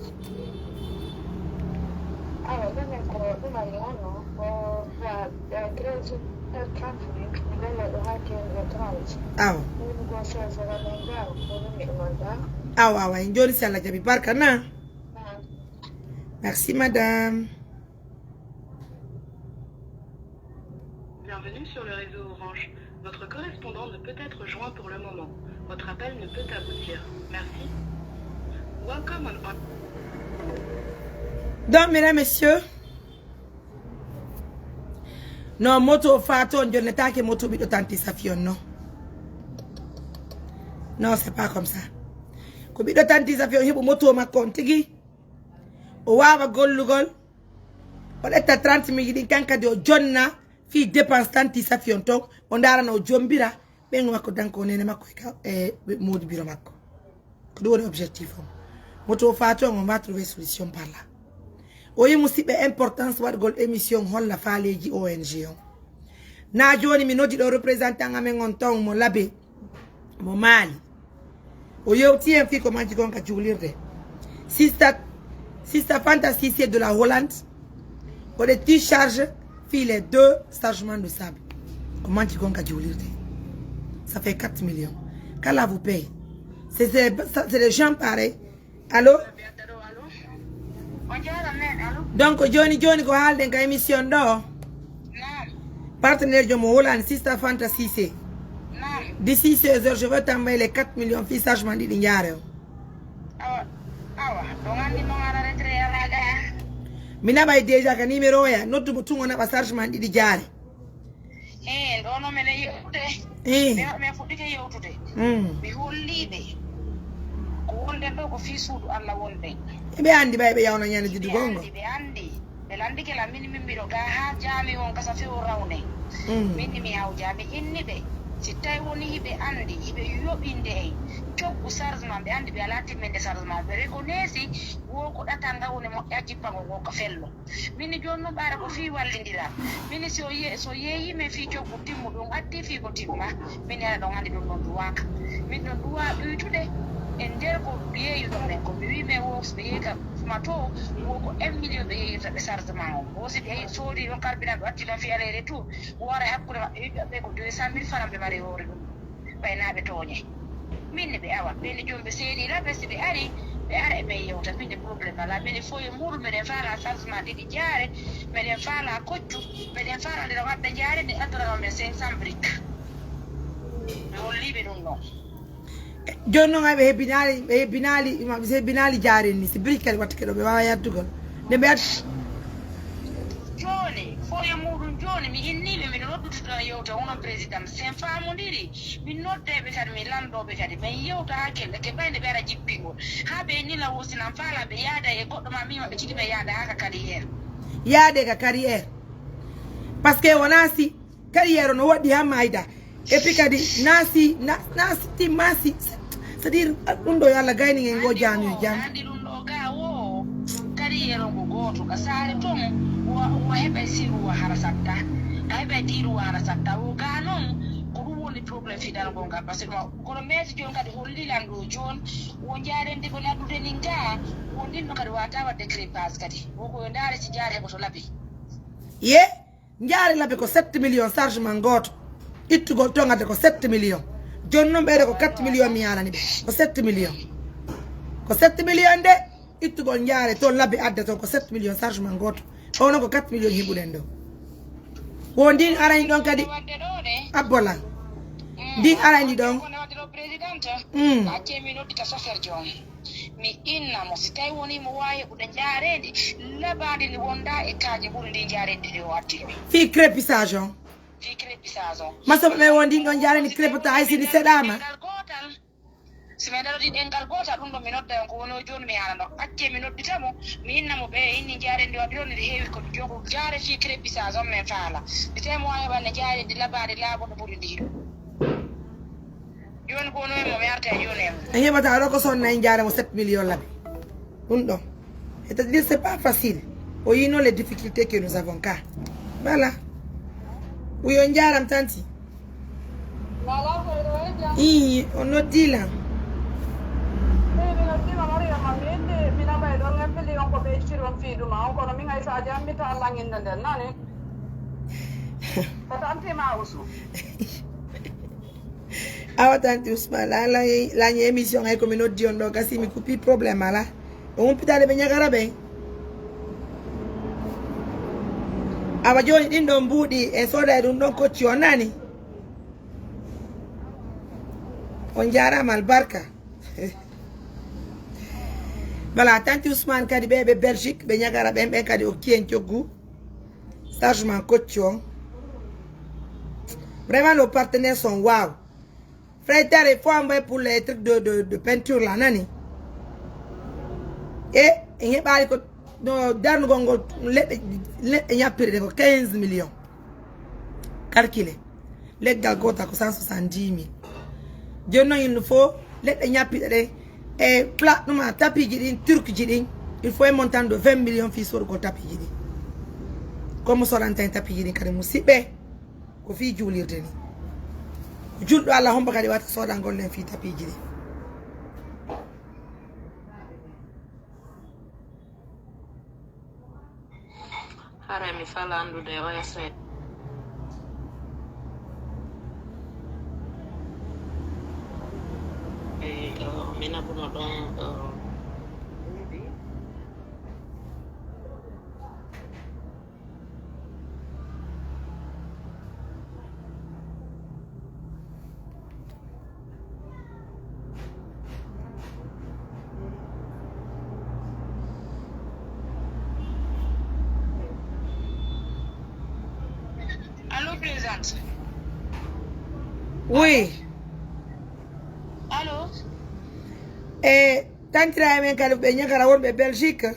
Ah, enjoy ça la jabi barka na. Merci madame. Bienvenue sur le réseau Orange. Votre correspondant ne peut être joint pour le moment. Votre appel ne peut aboutir. Merci. Welcome on... Donc, mesdames, messieurs, non, moto fato, on ne t'a que moto bito tanti safion, non. Non, c'est pas comme ça. Ko bito tanti safion, hibo moto ma kontigi. O wawa gollugol. On est à 30 000 di kanka de jonna fi dépense tanti safion tok. On dara no jombira. Bengo mako danko nene mako modi biro mako. Ko do objectif. Moto fato, on va trouver solution par là. Oyi musibe importance wat gol émission holla faaleji ONG on. Na joni mi nodi do représentant amen on ton mo labe mo mali. O yewti en fi ko manji gon ka julirde. Sister Fantasy c'est de la Hollande. O de tu charge fi les 2 chargements de sable. Comment tu gon ka julirde. Ça fait 4 millions. Qu'Allah vous paye. C'est des gens pareils. Allô? Donc Johnny ko halden ka émission do. Partenaire de mon Hollande Sister Fantasy c'est. D'ici 16 heures je vais t'envoyer les 4 millions fi sagement di ndiare. Mina bay déjà ka numéro ya notu mutungo na ba sagement di jare. Ndono mene Eh. me fudike yewtude. Mi hollibe. Ko wonde do ko fi suudu Allah wonde. Be andi bay be yawna nyane di gongo. Be andi. Be landi ke la minimi miro ga ha jami won kasa fi rawne. Minimi haw jami inni be. Si tay woni hibe andi hibe yobinde e. Coggu sarjement be andi be alati mende sarjement be reconnaissy wo ko datanga woni mo yajipango go ko fello. Mini jonno bara ko fi wallindira. Mini so yeyi me fi coggu timmu dum addi fi ko timma. Mini ala don andi don duwaka. Min don duwa uytude en der ko yeeyu don men ko mi wi me wo be yeka mato wo ko 1 million be yeyta be sarjement o si be sodi on carburant watti la fi alere tout wora hakkude be ko 200 000 francs be mari hore dum baynabe toñe min be awa be jombe seedi la be si be ari be ara be yewta min problème ala min fo e muru me fala sarjement di jaare me fala koccu me fala de wadda jaare de adra me 500 briques no libe dum no Jonno ngabe binali ma be binali jare ni si brickal wat kedo be wa yadugol de be Joni fo e muru joni mi inni be mi noddu to yewta wono président sen faamu ndiri mi nodde be kadi mi lando be kadi me yewta hakelle ke bayde be ara jippingo ha be ni la wosina fala be yaada e goddo ma mi wabbe ciki be yaada haka carrière yaade ka carrière parce que wonasi carrière no wadi ha maida et puis kadi nasi timasi c'est-à-dire dundo yalla gayni ngen go jami jam andi dundo ga wo carrière go goto ka sare ton wo hebe siru wa harasata hebe diru wa harasata wo ga non ko dum woni problème fi dal gonga parce que ko no meti jon kadi hollilando jon wo jaarende ko laddude ninga wo dinno kadi wata wadde crépage kadi wo ko ndare ci jaare ko to labi ye jaare labi ko 7 millions chargement goto ittugol tongade ko 7 millions jonnon ɓeyde ko 4 millions mi yalani ɓe ko 7 millions ko 7 millions de ittugol jaare toon labbi adda toon ko 7 millions chargement goto ono ko 4 millions hiɓuɗen ɗo wo ndin arani ɗon kadi abbola ndin arani ɗon accemi noddita chauffeur jon mi innamo si tawi woni mo wawi heɓude jaaredi labadi ndi wonda e kaaje ɓuuri ndi jaaredi ndi o wattimi fi crépissage on fi crépissage on masoɓe ɓe won ndin ɗon jaareni crépota hay sini seɗama si mi darodi ɗengal gotal ɗum ɗo mi nodda on ko wono joni mi haalano acce mi nodditamo mi innamo ɓe inni jaarendi wadde ɗon nde heewi ko jogo jaare fi crépissage on min faala mi tawi mo wawi heɓanne jaarendi labade laaboɗo ɓuuri ndi joni ko no mo yarta joni en heɓata aɗo ko sonna en jaramo 7 millions laɓe ɗum ɗon c'est-à-dire c'est pas facile o yino les difficultés que nous avons ka voilà uyo jaram tanti i o noddila awa tanti Ousmane lañi émission hay komi noddi on ɗo gasi mi coupi probléme ala o humpitade ɓe ñagara ɓe awa joni ɗin ɗon mbuuɗi e soda e ɗum ɗon kocci o nani on jarama albarka voilà tanti Ousmane kadi ɓe Belgique ɓe ñagara ɓen kadi o kien coggu chargement kocci on vraiment nos partenaires sont wow frère Tare il faut envoyer pour les trucs de peinture là nani et il y a ko no darnugol ngol leɗɗe ñappirde ko 15 millions calculé leggal gota ko 170 000 joni noon il nous faut leɗɗe ñappiɗe ɗe e plat ɗuma tapiji ɗin turc ji ɗin il faut un montant de 20 millions fi sorugo tapiji ɗin comme soranta tapiji ɗin kadi musidɓe ko fi juulirde ni julɗo Allah homba kadi wata soda gollen fi tapiji ɗin hara mi fala andude o yaset mina buno ɗon oui allo tantira men kadi ɓe ñagara wonɓe Belgique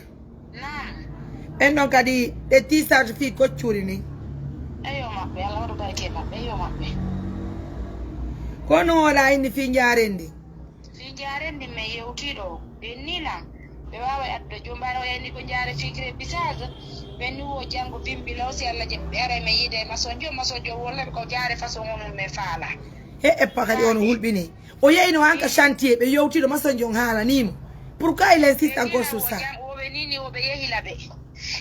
en ɗon kadi ɗe tissage fi koccuri ni eyo maɓɓe Allah waɗu barke maɓɓe eyo maɓɓe kono woɗa inni fi jarendi mi yewtiɗo ɓe nilam ɓe wawa addude jombano o yani ko jaare fikre bisage ɓe ni wo janggo bimbi lawsi Allah jeɓɓe ara me yiide maçon jo wollaɓe ko jaare façon onum me faala e pakadi on hulɓini o yeyno hanka chantier ɓe yewtiɗo maçon jon haalanimo pourquoi il insiste encore sur ça woɓe nini woɓe yehilaɓe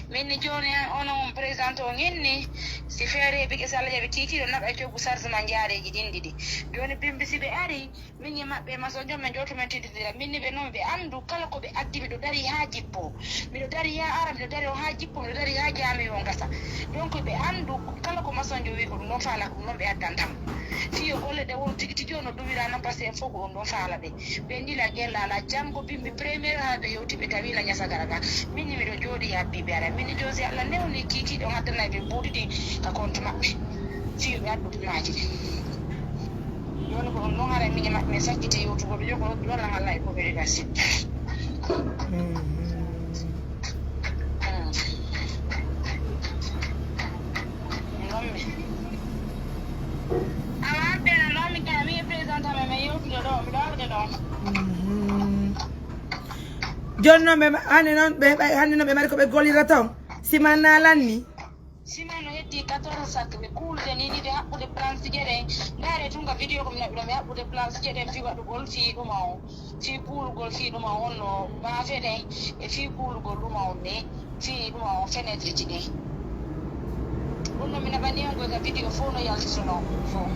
minni joni onon présidente o ngenni si feere ɓe Allah jaɓe titiɗo naɓa coggu chargement jaareji ɗin ɗiɗi joni bimbi si ɓe ari min e maɓɓe maçon jon men joto men tididira minni ɓe noon ɓe andu kala ko ɓe addi miɗo dari ha jippo miɗo dari ha ara miɗo dari ha jippo miɗo dari ha jaami o gasa donc ɓe andu kala ko maçon jo wi ko ɗum ɗon faala ko ɗum ɗon ɓe addantam fiyo golle ɗe won tigi tigi ono ɗumira noon par ce que en fof ko ɗum ɗon faala ɓe ɓe ndila guellala janggo bimbi premiére ha ɓe yewti ɓe tawila ñasagara ga minni miɗo jooɗi yabbiɓe ara minni josi Allah newni kikiɗe on addanayi ɓe buuɗi ɗi ka compte maɓɓe fiyo ɓe addu ɗumaji ɗi joni ko ɗum ɗon hara mini maɓɓe min sakkite yewtugo ɓe jogo walla halla e koɓe rigasi nonmi awa ɓena noonmi kala mi présidente ame min yewtude ɗo miɗo awde ɗon joni noon ɓe hande noon ɓe mari koɓe golira taw siman nalanni siman no heddi 14 sac ɓe kuulude ni ɗiɗi haɓɓude planche jeɗen ndaare tunga vidéo ko mi naɓi ɗo mi haɓɓude planche jeɗen fi waɗugol fi ɗuma o fi kuulugol fi ɗuma on no baafe ɗen e fi kuulugol ɗuma on ni fi ɗuma on fenêtre ji ɗen ɗum ɗo mi naɓani on goyga vidéo fof no yaltitono fof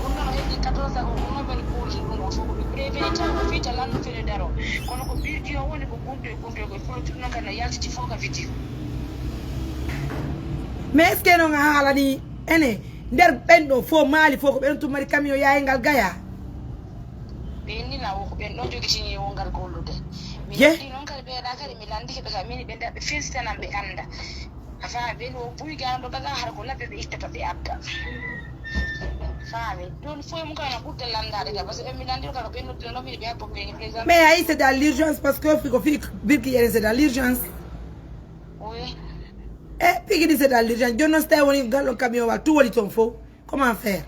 ɗum ɗo no heddi 14 sac ɗum ɗon woni kuulude ɗum ɗo fof koɓe préveni tan ko fiita lanno fele daro kono ko birdi o woni ko gunto e koye flottude noon kadi no yaltiti fof ka vidéo mais est ce que noon a haalani ene nder ɓenɗo fof maali fof ko ɓen tumari camion yayngal gaya ɓe nina wo ko ɓen ɗon jogitini wongal gollude mi Je. landi noon kadi ɓeeɗa kadi mi landike ɓe ka mini ɓe nda ɓe firstanan ɓe anda a faami ɓen o buygano ɗo gaga hara ko labbe ɓe ittata ɓe abda faami joni foye mum kala no ɓurde landade ka par ce que ɓen mi landiro kaka ɓen noddino noon mini ɓe habbo ɓe président mais ayi c'est dans l'urgence parce que ko fi birki yere c'est dans l'urgence oui pigidi c'est dans l'urgence joni noon so tawi woni galɗo camion wa tout woni toon fof comment faire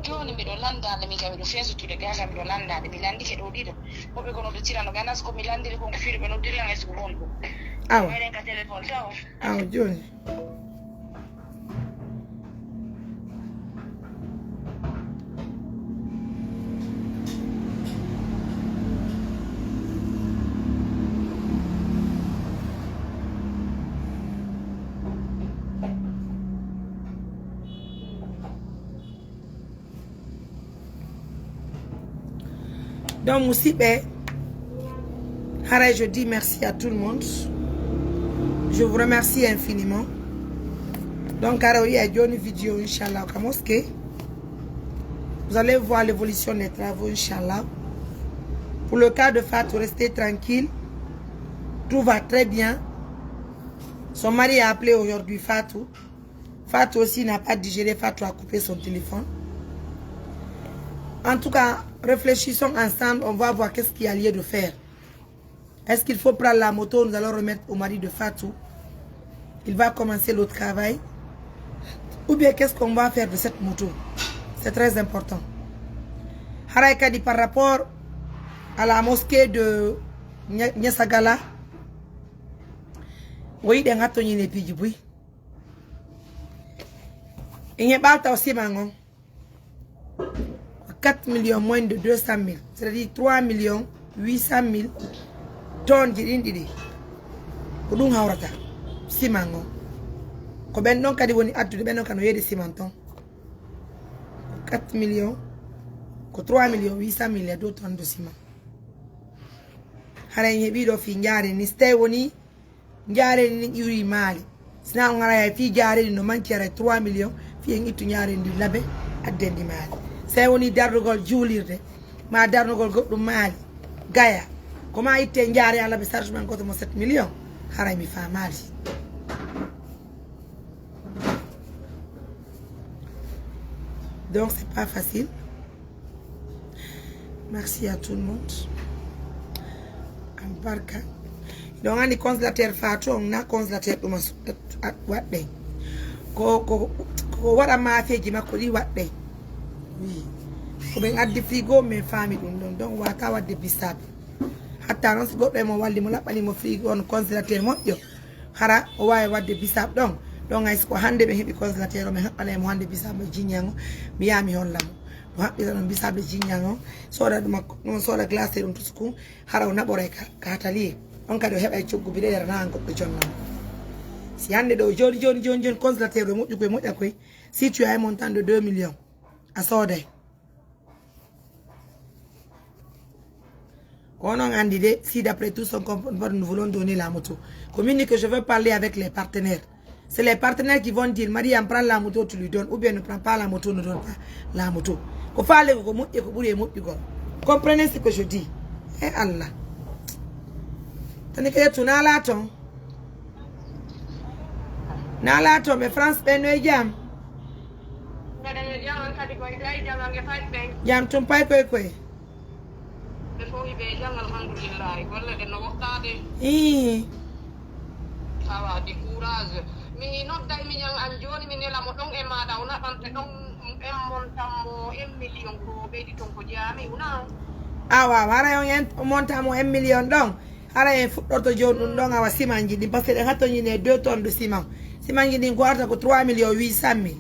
joni miɗo landade mi kawi ɗo fesutude gata miɗo landade mi landike ɗo ɗiɗo woɓe kono ɗo tirano ganas komi landiri konko fiiɗo ɓe noddirlan hay soko wonɗo waɗen ka téléphone taw awa joni donc Moussibé, je dis merci à tout le monde. Je vous remercie infiniment. Donc, il y a une vidéo, Inch'Allah, au mosquée. Vous allez voir l'évolution des travaux, Inch'Allah. Pour le cas de Fatou, restez tranquille. Tout va très bien. Son mari a appelé aujourd'hui Fatou. Fatou aussi n'a pas digéré. Fatou a coupé son téléphone. En tout cas, réfléchissons ensemble. On va voir qu'est-ce qu'il y a lieu de faire. Est-ce qu'il faut prendre la moto? Nous allons remettre au mari de Fatou. Il va commencer le travail. Ou bien qu'est-ce qu'on va faire de cette moto? C'est très important. Haraïka dit par rapport à la mosquée de Nyasagala. Oui, il y a un peu de bruit. Il y a pas aussi 4 millions moins de 200 000. C'est-à-dire 3 millions 800 000 tonnes d'indidi. Kodung haurata. Simango. Ko ben non kadi woni addu ben non kano yedi simanton. 4 millions. Ko 3 millions 800 000 2 tonnes de ciment. Hara nyebi do fi njaare ni stay woni njaare ni yuri mali. Sina ngara ya fi njaare no mankiere 3 millions fi ngitu njaare ndi labe addendi mali. C'est woni darugol julirde ma darugol goddum mali gaya comment itte njaare ala be chargement ko mo 7 millions haray mi fa mali donc c'est pas facile. Merci à tout le monde. Barka donc andi consulateur Fatou on na consulateur dum wadde ko wada ma feji makko li wadde. Oui. Ko ben addi frigo mais fami dum donc wata wadde bisab hatta non goddo mo walli mo labani mo frigo on consulateur mo yo hara o way wadde bisab donc ay ko hande be hebi consulateur me habale mo hande bisab jinyango mi yami hollamo do habbi don bisab jinyango soda dum non soda glace dum tusku hara o nabore ka tali on kado heba cioggu bi der nan goddo jonna si hande do joni consulateur do mojugo e moja koy si tu as un montant de 2 millions à Sodé. On a un idée, si d'après tout son comportement, nous voulons donner la moto. Communique que je veux parler avec les partenaires. C'est les partenaires qui vont dire, Marie, on prend la moto, tu lui donnes, ou bien ne prends pas la moto, ne donne pas la moto. Comprenez ce que je dis. Eh Allah. Tandis que tu n'as la ton. N'a la ton, mais France, ben, ne jam. Jam tum pay koy koy defo ibe jam alhamdulillah wala de no waxtade awa di courage mi nodda mi yang an joni mi nela mo don e ma dawna bante don em montamo 1 million ko beedi ton ko jami una awa wara yon en montamo 1 million don ara en fuddoto joni dum don awa simanji di parce que de hatto ni 2 tonnes de ciment simanji din ko arta ko 3 millions 800 000.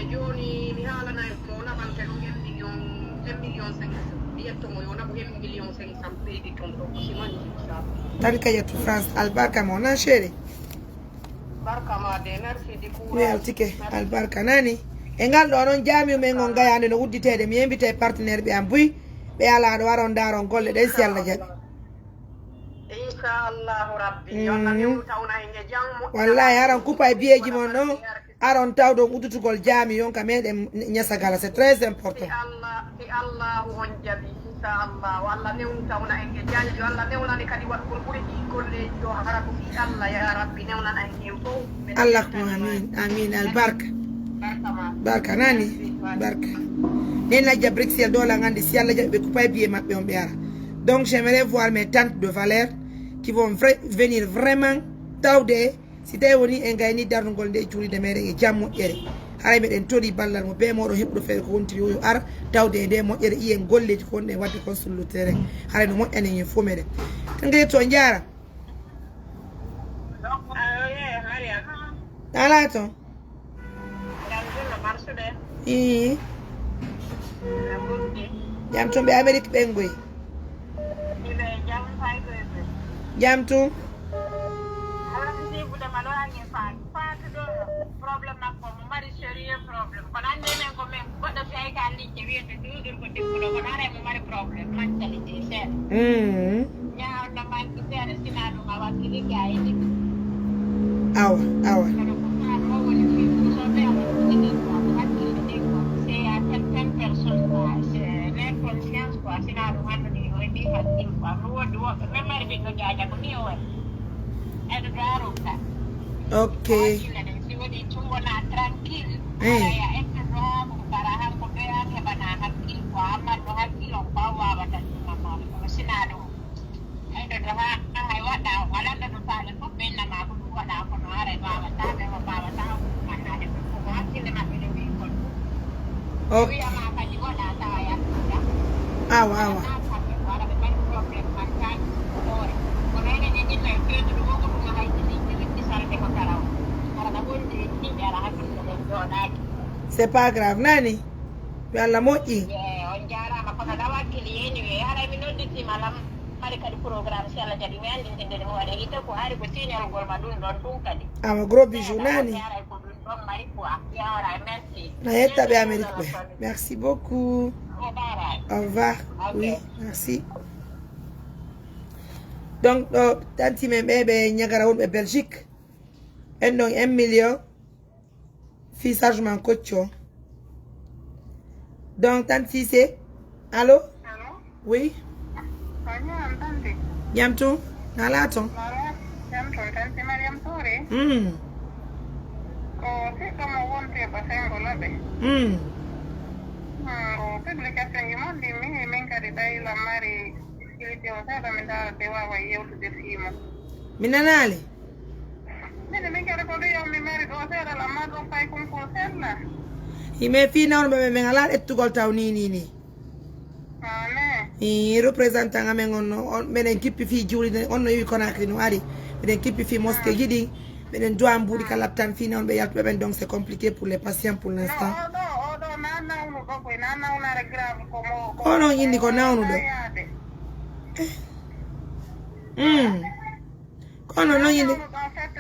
Joni mi hala na ko na ban telo 1 million 500 bietto mo yona ko 1 million 500 beedi ton ko simanji sa tan kayatu France albarka mo na chéri barka ma de merci di courage oui altike albarka nani e ngal do non jami men ngon gayande no wudditede mi invité partenaire be am buy be ala do waron daron golle den si Allah jabi inshallah rabbi yalla ni tawna e jam wallahi aran coupa bieji mon non aron tawdo udutugol jami yonka meden Nyasagala c'est très important. Allah on jabi inshallah walla newn tawna en janjo Allah newna ni kadi wat buri golle do harabu fi Allah ya rabbi newna en fo Allahumma amin albarka barka nani barka nena jabrixel do la ngandi si Allah jabe ko pay bié mabbe on beara donc j'aimerais voir mes tantes de valeur qui vont venir vraiment tawde si tay woni en gayni darnugol de juri de mere e jammo ere haray meɗen toɗi ballal mo be moɗo heɓɗo feere ko wontiri yo ar tawde nde moƴƴere iyen golleji ko wonɗe wadde kon sur le terrain haray no moƴƴani en fo meɗen tengede to jaara ala toon jam toon ɓe Amérique ɓengoy jam tum awa ok awa c'est pas grave nani yalla moƴƴi on jarama kono dawakkili anyway haray mi nodditima lam mari kadi programme si Allah jaɓi mi andinde nde mi waɗa hita ko hari ko signalgol ma ɗum ɗon ɗum kadi gros bijou nani jaray ko ɗum ɗon mari quoi yawra merci na yettaɓe Amérique ɓe merci beaucoup au revoir oui merci donc ɗo tanti men ɓe ñagara wonɓe Belgique en ɗon 1 million fi chargement kocco donc tanti c'est allô oui jam tum ala ton jam ton tanti Mariam Touré ko sikka mo wonte basengo laɓe o publication ji mon ɗi min kadi ɗayla mari kilité o seeɗa mi darade wawa yewtude fiimo mi nanali min kadi ko ɗum mi mari ɗo seeɗa la marɗo fay konko sella yimɓe fi nawno ɓe min ala ɗettugol taw ni i représentant amen on meɗen kippi fi juulide on no yewi Conakry no ari meɗen kippi fi mosquée jiɗi meɗen jowa mbuuɗi ka laptan fi nawno ɓe yaltuɓe ɓen donc c'est compliqué pour les patients pour l'instant onon indi ko nawnuɗo kono noon yindi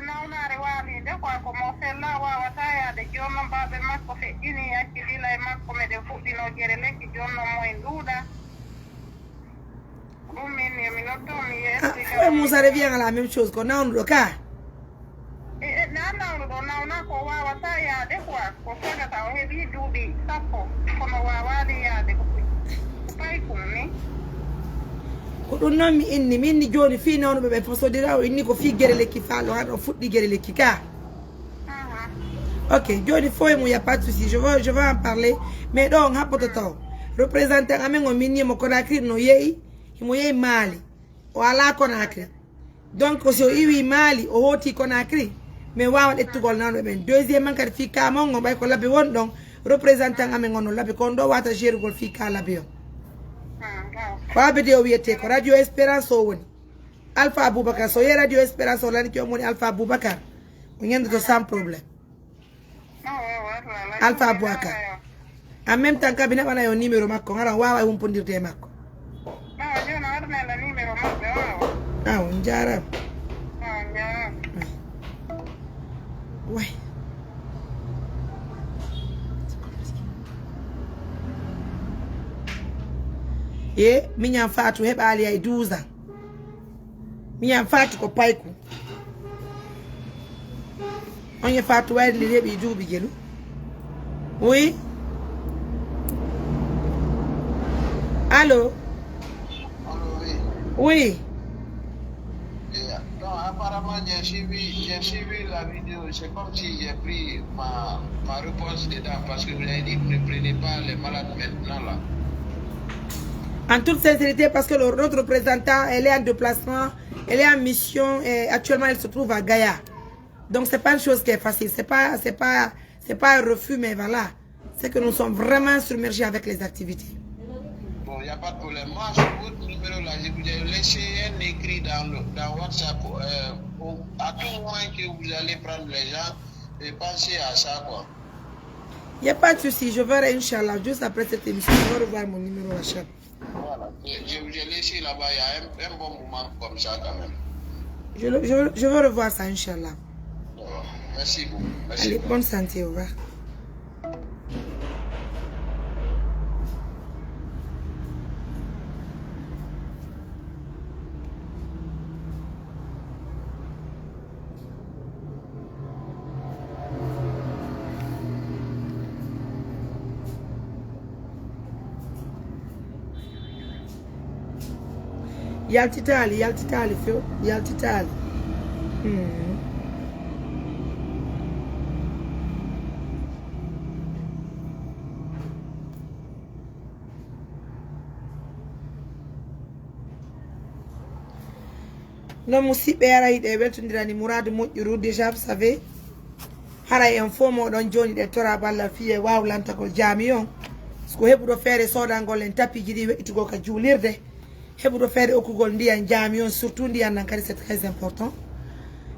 nawnare walide quoi ko mo sella wawata yaade jonnon mbaɓe makko feƴƴini hakkilila e makko meɗen fuɗɗino guere lekki jonnon moye nduuɗa ɗum min yomi noddo mi yetti Moussa revient à la même chose ko nawnuɗo ka na nawnuɗo nawna ko wawata yaade quoi ko sagata o heeɓi duuɓi sappo kono wawani yaade ko paykum ni ko ɗum noon mi inni joni fi nawnuɓe ɓe posodira o inni ko fi guere lekki faalo han o fuɗɗi guere lekki ka ok joni fo e mum y a pas de souci je veux en parler mais ɗo on haɓɓoto taw représentant amen o minnimo Conakry no yeeyi himo yeeyi Mali o ala Conakry donc si o iwi Mali o hooti Conakry mais wawa ɗettugol nawnuɓe ɓen deuxiément kadi fi ka mon o ɓay ko labbe won ɗon représentant amen on no labbe kon ɗo wata gérugol fi ka labbe o ko abede o wiyete ko radio espérance o woni Alpha Aboubacar so ye radio espérance o lani jomum woni Alpha Aboubacar o ñandoto sans problème Alpha Aboubacar en même temps kabi naɓana yo numéro makko gara wawa humpodirde makko on jarama way ye miñam Fatou heɓali ay 12 ans miñam Fatou ko payku on ye Fatou wayli heɓi duuɓi jelu oui allô oui non, apparemment j'ai suivi la vidéo, c'est comme si j'ai pris ma réponse dedans parce que vous avez dit ne prenez pas les malades maintenant là. En toute sincérité, parce que notre représentant, elle est en déplacement, elle est en mission et actuellement elle se trouve à Gaïa. Donc c'est pas une chose qui est facile, c'est pas C'est pas un refus, mais voilà. C'est que nous sommes vraiment submergés avec les activités. Bon, il n'y a pas de problème. Moi, sur votre numéro là, je vous ai laissé un écrit dans WhatsApp. À tout moment que vous allez prendre les gens, et pensez à ça, quoi. Il n'y a pas de souci. Je verrai, Inch'Allah, juste après cette émission, je vais revoir mon numéro WhatsApp. Voilà. Je vous ai laissé là-bas, il y a un bon moment comme ça, quand même. Je vais revoir ça, Inch'Allah. Merci beaucoup. Merci. Allez, bonne santé, au revoir. Yaltitali, Phil. Yaltitali. Non, musibe arayi de weltondirani Mourad moƴƴuru déjà vous savez haray en fo moɗon joni ɗe tora balla fiye wawlanta ko jaami on ko heɓuɗo feere sodangol en tapiji ɗi weƴƴitugo ka juulirde heɓuɗo feere okkugol ndiyan jaami on surtout ndiyan nan kadi c'est très important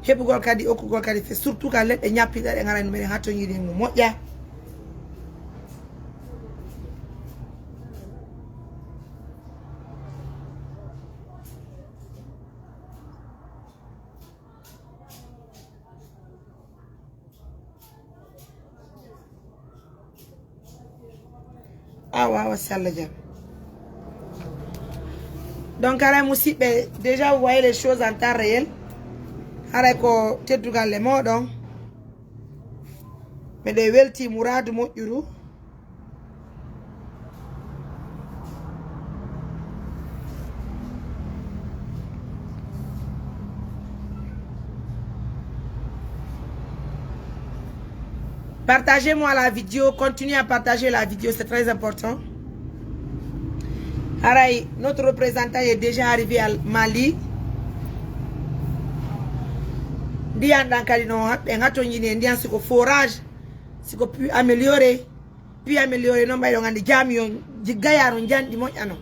heɓugol kadi okkugol kadi fe surtout ka leɗɗe ñappiɗa ɗe garani meɗen hattoñiɗi mo moƴƴa Waouh, c'est le diable. Donc, déjà, vous voyez les choses en temps réel. Les mots, donc. Mais de welti Mourad moƴƴuru. Partagez-moi la vidéo, continuez à partager la vidéo, c'est très important. Aray, notre représentant est déjà arrivé à Mali. Ndian dankali no ngato nyine ndian siko forage, siko puis améliorer non bay ngandi jami yon jigayaro njandi moƴƴano.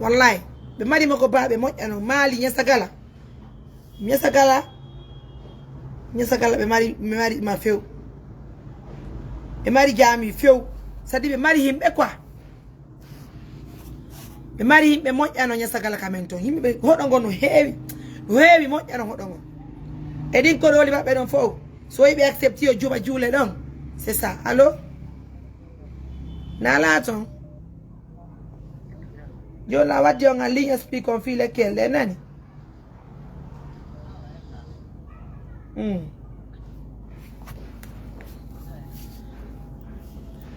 Wallahi, be mari mako ba be moƴƴano Mali nyasagala be mari ma few. Be mari jami few, sadi be mari himbe quoi. Be mari himbe moƴƴano nyasagala kamento. Himbe hodo ngono heewi moƴƴano hodo ngono. Et din ko doli mabbe don fo so yibe accepte yo juba jule don c'est ça allo nala ton yo la wadi on en ligne speak on file kelle nani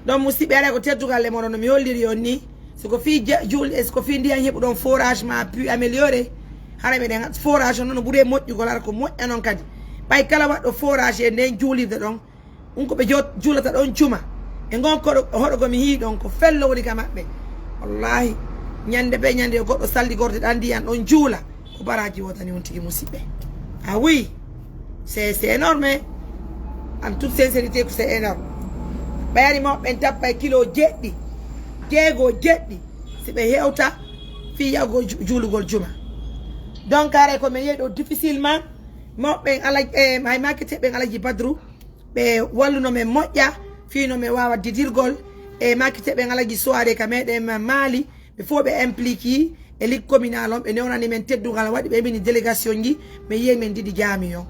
donc musibe ala ko teddugal le mono mi holliri on ni so ko fi jule est ko fi ndiyan hebu don forage ma pu améliorer harabe den forage non bude moƴƴugol ar ko moƴƴanon kadi bay kala waddo forage e nden juulide don unko be juulata don cuma e gon ko hodo go mi hi don ko fello woni ka mabbe wallahi nyande be nyande goddo saldi gorde dan diyan don juula ko baraji wotani on tigi musibe ah oui c'est énorme en toute sincérité que c'est énorme bayani mo ben tappa kilo jeddi jeego jeddi sibe hewta fi yago juulugol juma. Donc, comme il est difficilement, moi, my market, alaji badru, walu no me moya, fi no me wawa didirgol, market, alaji soare kamede Mali, before be impliqué, et les communal, et non animé du galawad, une délégation, mais yé men didi jami yo.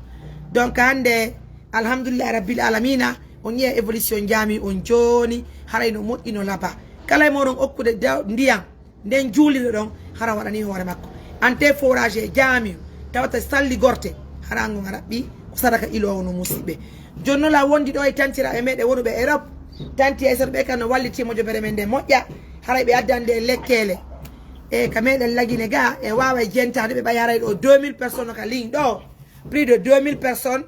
Donc, ande, alhamdulillah, rabbil alamina, on y a évolution jami, on joni, haray no mot ino laba. Kala moron okku de ndiyan, den juli don, harawarani hore makko. Ante forage jami tawata salli gorte harango ngarabi ko sadaka ilo wono musibe jonno la wondi do e tantira e mede wonu be Europe tanti e serbe kan walliti mo jobere men de moƴƴa haray be addande lekkele e kamede lagine ga e wawa jentade be bayaray do 2000 personnes ka ligne do plus de 2000 personnes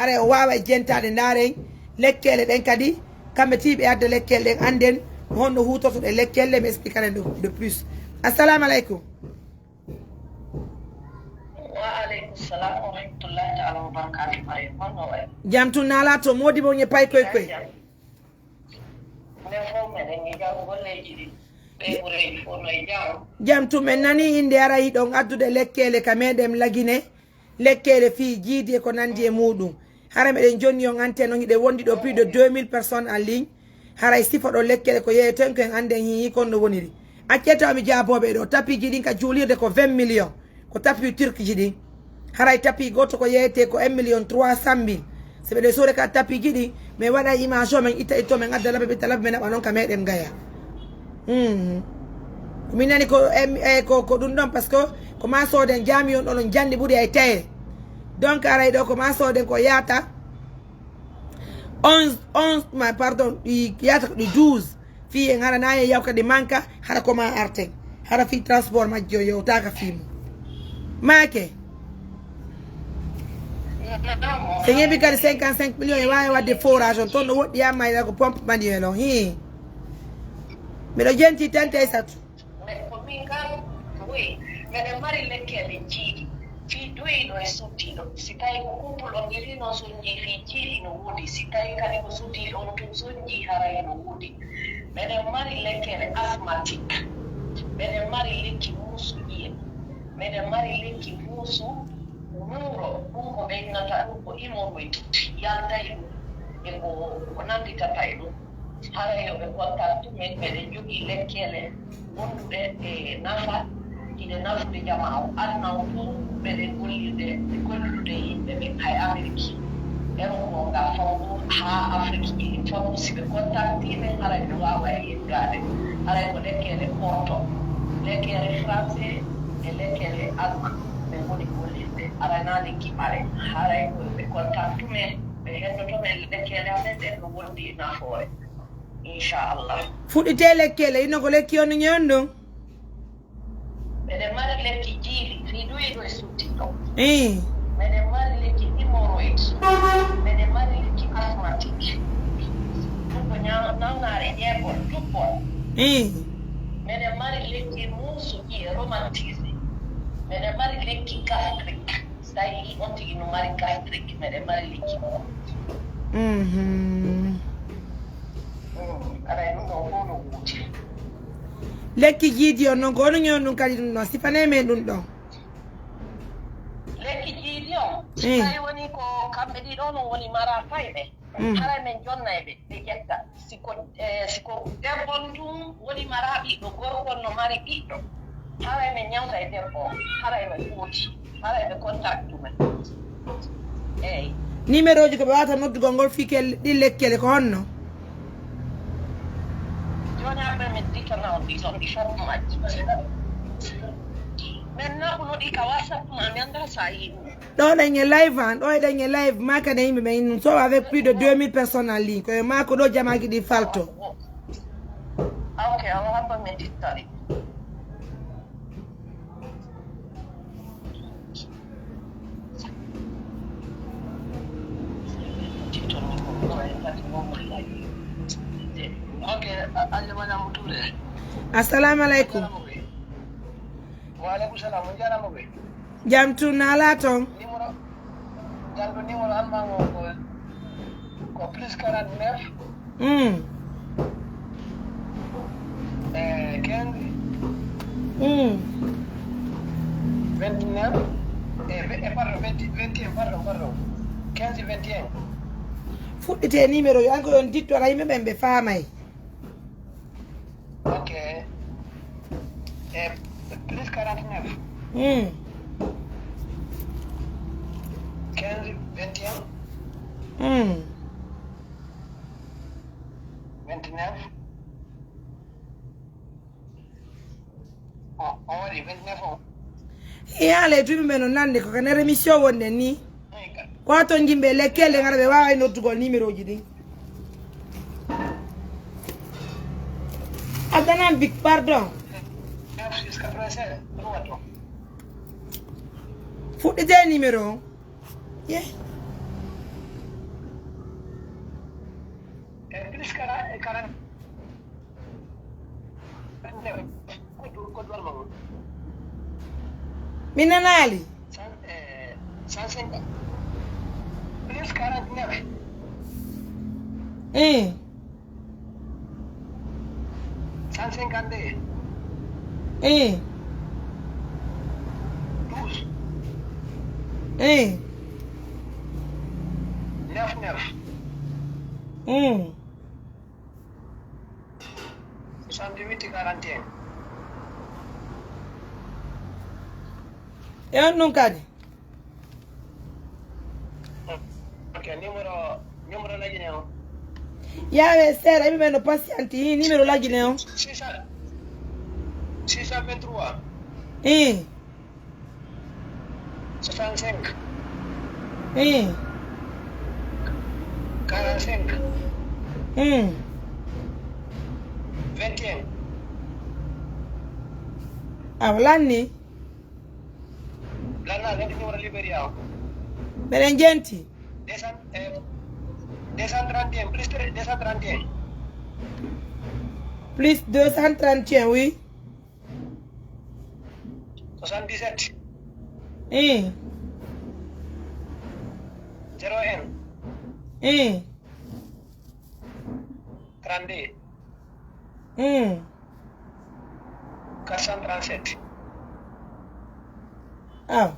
haray wawa jentade ndaren lekkele den kadi kambe tibe adde lekkele den anden honno hutoto de lekkele me expliquer de plus. Assalamu alaikum. Waalaikum salam wa rahmatullahi ta'ala wa barakatuh. Mare mono way. Jam tu nala to modi bo nye pay koy koy. Ne fo me ne ngi jaw golle jidi. Be bure fo no jaw. Jam tu men nani inde ara yi don addude lekkele ka medem lagine lekkele fi jidi ko nandi e mudum. Hara me den jonni on antenne ngi de wondi do plus de 2000 personnes en ligne. Hara sifa do lekkele ko yeyeten ko en ande hi kon no woniri. Aketa mi jabobe do tapi jidi ka julirde ko 20 millions ko tapi turki jidi. Hara tapi goto ko yeyete ko 1,300,000. Sebe de sore ka tapi jidi me wada image men ita ito men adala be talab men banon ka medem gaya. Minani ko dum don parce que commence o den jami on don jandi budi ay tay. Donc aray do commence o den ko yata 11 ma pardon yata di 12 fi ngara naye yaw ka di manka hara ko ma arte hara fi transport ma joyo taka film make Senye bi kadi 55 millions wawi wadde forage on ton no wodi yamma ko pompe manuel on hi miɗo jenti tante satu ko min kam oui mbeɗe mari lekkele jiiɗi fi doyiɗo e suttiɗo si tawi ko kumpuɗo ngiri noon soñji fi jiiɗi no woodi si tawi kadi ko suttiɗo on tum soñji haray no woodi mbeɗe mari lekkele asthmatique mbeɗe mari lekki muusu ƴiye mbeɗe mari lekki muusu muuro ɗum ko ɓeynata ɗum ko imoɓoy yaltayi ɗum e ko nanditata e ɗum haray yoɓe contact men mbeɗe jogii lekkele wonduɗe e nafa ine nafude jama o aduna o fof mbeɗe gollude yimɓe ɓe hay Amérique eromo nga fawɗo ha Afrique ɗi fawɗo siɓe contactiɓe haray ɓe wawa e yeggade haray ko lekkele porto lekkele français e lekkele allemand ɓe goni gollirde arana lekki ɓare haray ɓe contactumen ɓe hendotomen lekkele amen ɗen no wondi nafoore inchallah fuɗɗite lekkele ino ko lekki on ñon ɗum mbeɗe mari lekki jiili fi duyiɗo e suttiɗo mbeɗe mari lekki hémorroïde mbeɗe mari lekki asthmatique ɗum ko nawnaare ƴeegol jubbol mbeɗe mari lekki muusu ƴiye romantisé mbeɗe mari lekki gastrique so tawi on tigi no mari gastrique mbeɗe mari lekki mo aɗa ɗum ɗo fof no wuuti lekki jiidi on noon ko ono ñon ɗum kadi ɗum ɗon sifane men ɗum ɗon lekki jiidi on so tawi woni ko kamɓe ɗiɗo no woni mara fayɓe haray men jonnayɓe ɓe ƴetta siko debbon ɗum woni mara ɓiɗɗo gorkon no mari ɓiɗɗo haray men ñawta e debbo o haray ɓe kuuti haray ɓe contact ɗumen eyyi numéro ji ko ɓe wawata noddugol ngol fi ɗi lekkele ko honno joni aɓe min dittana on ɗiɗon ɗi fof majji min naɓuno ɗi ka whatsapp ma mi anda sa yimɓe ɗo ɗen e live an ɗo eɗen e live makane yimɓe ɓe nous sommes avec plus de 2000 personnes en ligne koye mako ɗo jamaki ɗi falto ok awa habba min dittaɗi ok allimanamo touré assalamu aleykum waaleykum salam mo jarama ɓe jam tu nala toon numéro janto numéro almango ko plus 49 15 29 pardon 21 pardon 15 21 fuɗɗite numéro yo anko yon dittora yimɓe ɓen ɓe faamay ok plus 49 15 21 29 on waɗi 29 on yaale tumi ɓe no nande ko kane rémission wonde ni ko ton jimɓe lekkele gara ɓe wawa noddugol numéro ji ɗin adanan big pardon fuɗɗite numéro o ye mi nanaali 150 plus 49 152 12 99 68 41 e non kadi ok numero la gineo yawe sera mi meno patienti numero la gineo 623 65 45 21 awlani la numero Liberia benen genti 231 plus 231 plus 231 oui 77 0 N 32 437 ah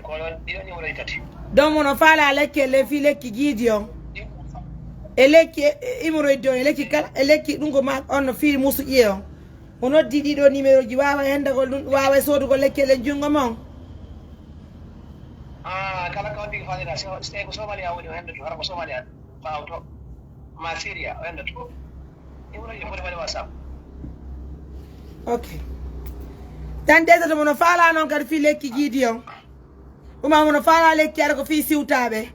kolon dio numero itati donc mono fala lekke le fi lekki gidion e lekki imoroidion e lekki kala e lekki ɗum ko ma on fi musu ƴeeon o noddi ɗiɗo numéro ji wawa hendagol ɗum wawa sodugol lekkele jungo mon kala ko ndi falira so ko Somalia woni o hendoto har ko Somalia fawto ma Syria o hendoto imoro je foti wadi WhatsApp ok tan desata mono fala noon kadi fi lekki gidion uma mono fala lekki ara ko fi siwtaɓe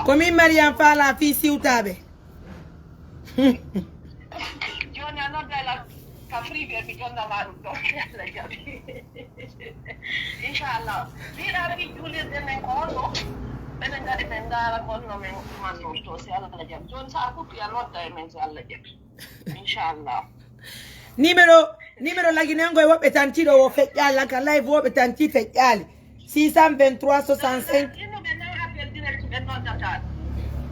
ko min Mariam fala fi siwtaɓe joni a noddala ka friɓe mi jonnama ɗum ɗo Allah jaɓi inchallah mbiɗa fi julirde men ko honɗo ɓeɗen gadi men dara ko honno men manno to si Allah jaɓi joni sa futti a nodda e men si Allah jaɓi inchallah numéro laginengo e woɓɓe tantiɗo o feƴƴali ka live woɓɓe tanti feƴƴali 623 65 yimɓe nan appel direct ɓe noddata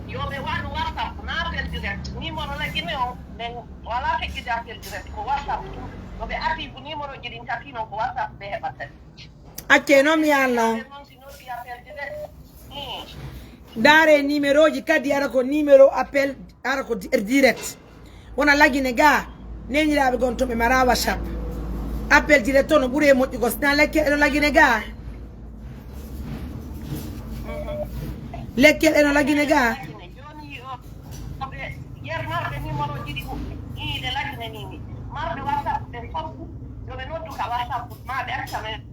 yoɓe waɗu WhatsApp na appel direct numéro lagine o ɓen wala feƴƴide appel direct ko WhatsApp tum yoɓe arti ko numéro ji ɗin tati noon ko WhatsApp ɓe heɓata acce noon mi yallah noon si noddi appel direct dare numéro ji kadi ara ko numéro appel ara ko direct wona lagine ga neniraɓe gon to ɓe mara WhatsApp appel direct to no ɓuuri e moƴƴugo sina lekke eno lagine ga lekkel eno lagine ga joni oɓe ƴernorɓe numéro ji ɗi iide lagine nini marɓe WhatsApp ɓe fof yoɓe noddu ka WhatsApp ma ɓe acca message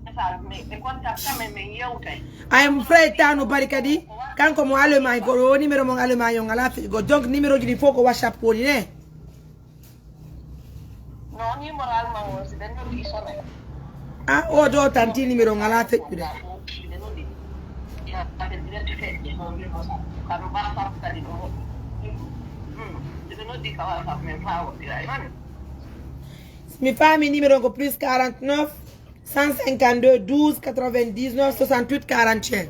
ɓe contacta men min yewtay aymo frère tano bari kadi kanko mo Allemagne goɗo o numéro mon Allemagne o ngala feƴugo donc numéro ji ɗi fof ko WhatsApp woni ne non numéro allemand o si ɓe noddi sone ah o do tanti numéro ngala feƴƴude ɓe noddi appel direct feƴƴe kaɗum WhatsApp kadi ɗo ɓe noddi ka WhatsApp men fawoɗira mami mi fami numéro ko plus 49 152 12 99 68 41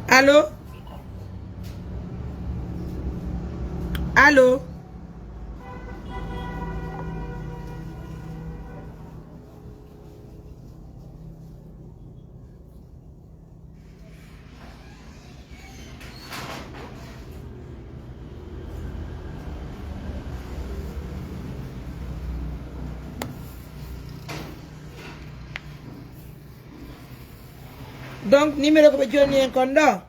allo allo donc numéro ko ɓe jonni en kon ɗo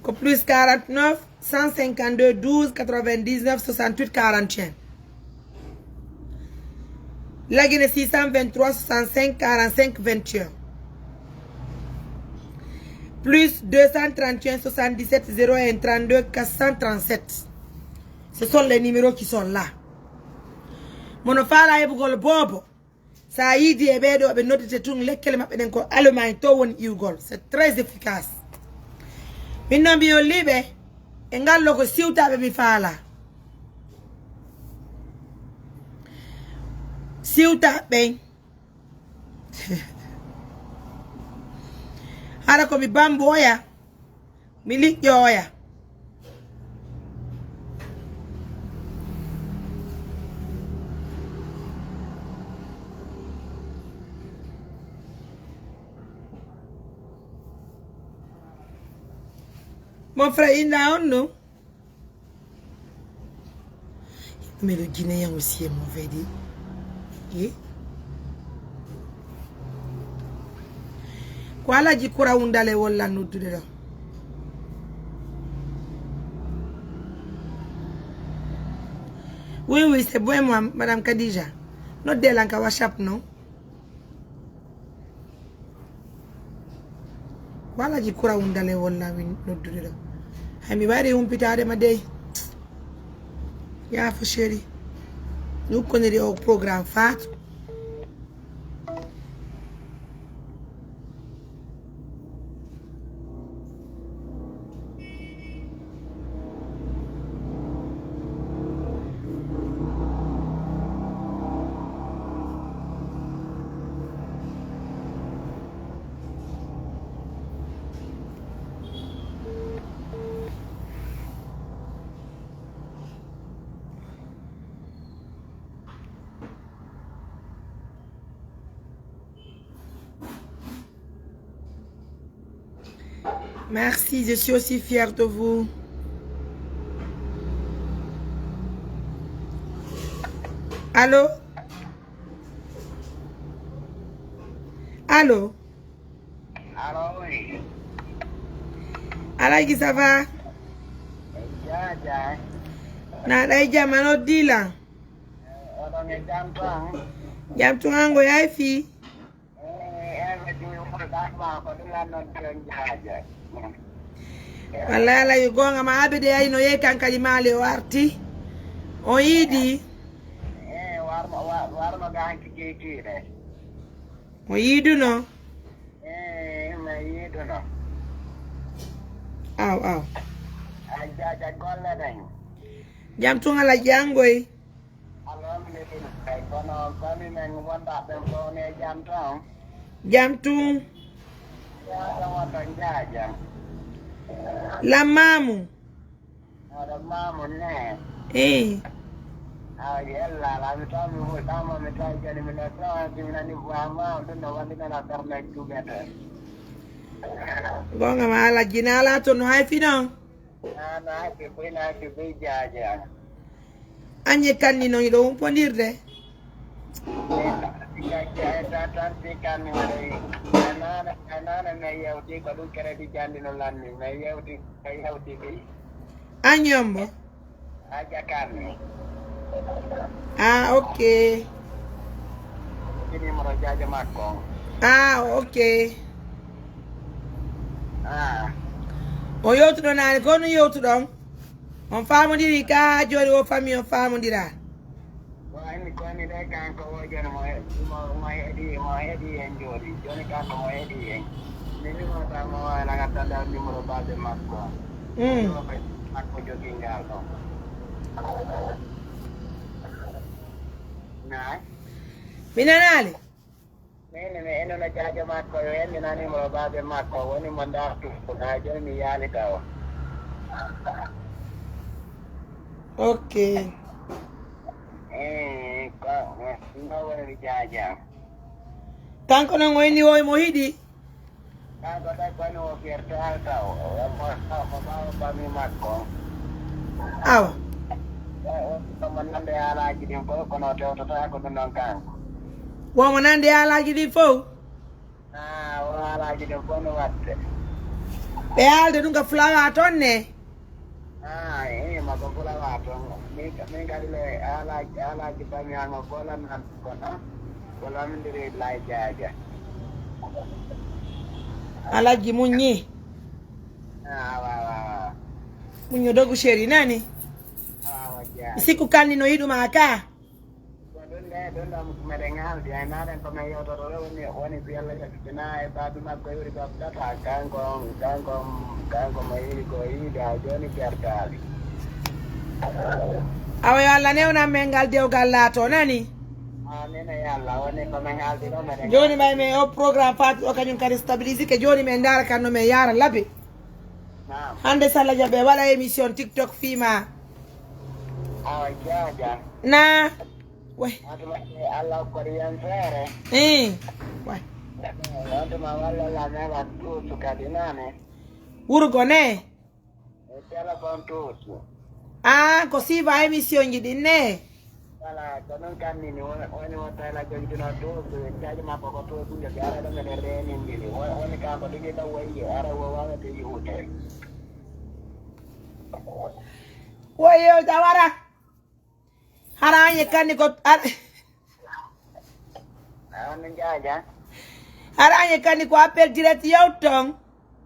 ko plus 49 152 12 99 68 41 lagine 623 65 45 21 plus 231 77 01 32 437 ce sont les numéros qui sont là mono faala heɓugol boobo sa yiidi e ɓeeɗo ɓe noddite tun lekkele maɓɓe ɗen ko Allemagne to woni iwgol c'est très efficace min noon mbiyon liɓe Engallo ko siuta be mi fala. Siuta be. Hara ko mi bamboya. Mi liggioya. Mon frère, il n'a un nom. Mais le Guinéen aussi est mauvais, dit. Et? Quoi la dit koura undale wala nous tout de là. Oui, oui, c'est bon, moi, Madame Kadija. Notre délanka WhatsApp, non? Voilà, dit koura undale wala nous tout de là. Ami bari umpita de madei. Ya fa chéri. Nous connaissons le programme Fatou. Merci, je suis aussi fière de vous. Allô? Allô? Allô, oui. Alagi, ça va? Ja. Na dai jamano dila. Orang jam tuang. Jam tungango ya fi. Wala yu gonga ma abide ay no ye kan kalimale o arti. O yidi. Warno ganki kekire. O yidu no. Ma yidu no. Aw. Aja golle dañ. Jam tungala jangoy. Alhamdulillah. Kono kami men wonda ben ko ne jam tuang. Jam tung. Ya wonda jaja. La mamu. Ada mamu ne. Yalla la mi tamu mo tama mi tay jani mi na tawa mi na ni wama ndo wandi na karne together. Gonga ma ala jinala to no hay fino. Na ke pina ke be jaja. Anye kanni no yido pondirde. Anyombo. Ah, ok. Ah, ok. O yotu na ko no yotu don. On famo diri ka jori o famille on famo dira. Ini ko ni dai kan ko wajen mo hedi en jodi. Joni kan ko hedi en. Ni mo ta mo la ngata da numero base makko. Makko jogi ngal ko. Nah. Minanali. Me eno na jaja makko yo en na numero base makko woni manda ko na joni yali taw. Okay. Tanko na ngoy ni oy mohidi. Tanko da ko no fierta alta o ba mi makko. Awa. O manande ala gidi ko no te to ta ko non kan. Wo manande ala gidi fo. Ala gidi ko no watte. Be alde dunga flawa tonne. Ma ko flawa tonne. Min kadi le ala jibami ama bola nan kono bola min dire lay jaaja ala ji munyi wa munyo dogu sheri nani ja siku kani no yidu maka ko don Yeah, don't merengal dia nada como yo todo lo ni piala ya kina e babi ma ko yuri ka ta kan ko mai ko yi da joni pertali. Awe alla ne una mengal deo gallato nani? Nena ya la woni ko mengal di no merengal. Joni mai me o program fat o kanyum kadi stabiliser ke joni me ndara kan no me yara labe. Naam. Hande sala jabe wala emission TikTok fima. Ja. Na wai. Allah Korean fere. Wai. Nanti mawala la mera tu sukadinane. Urgone. Telepon tu. Così va emission gidine. Wala konon kan ni woni wata la jogi na tu jaji ma ko tu ya gara da mene reni ngili. Woni ka ko dige da wayi ara wa wa te yute. Wayo dawara. Haranye kan ko Jaja. Haranye kan ko appel direct yow tong.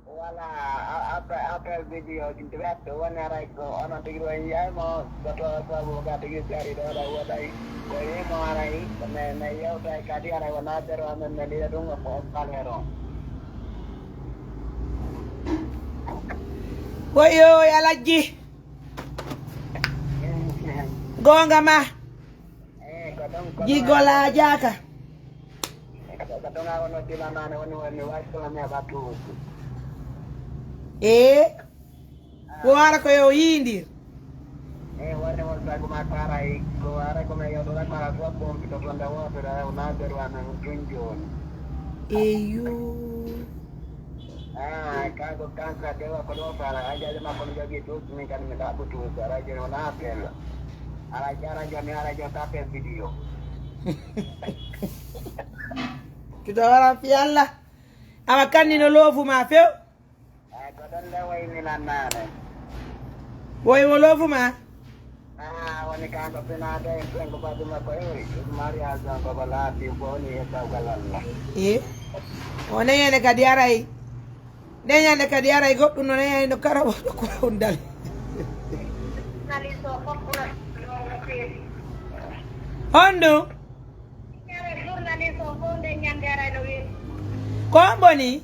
Wala appel video direct woni ara ko ona tigro ya mo bato sabu ga tigro jari da wa dai ko ye mo ara yi na yow dai ka di ara wana pero amen ne dia dum ko kalero. Wayo yalaji. Gonga ma. Gigola jaka. Katonga wono tilana woni wasala me batu. Wara ko yo yindi. Wani wala ko makara ko ara ko me yo do makara ko bom to blanda water na derwana tunjon. Kago kanka dewa ko do fara aja ma ko jogi to mi kan mi da butu ara je na apel. Ara jara jami ara jo tapel video. Kita wara fi Allah. Ama kanni no lofu ma few. Ko don le way ni nanane. Woy mo lofu ma. Wani kanko pinade ko badu ma ko yuri. Mari azan ko bala ti boni e ta galalla. One yene kadi aray. Denyande kadi aray goddu no ne no karabo ko undal. Nali so fokuna. Hondo. Komboni?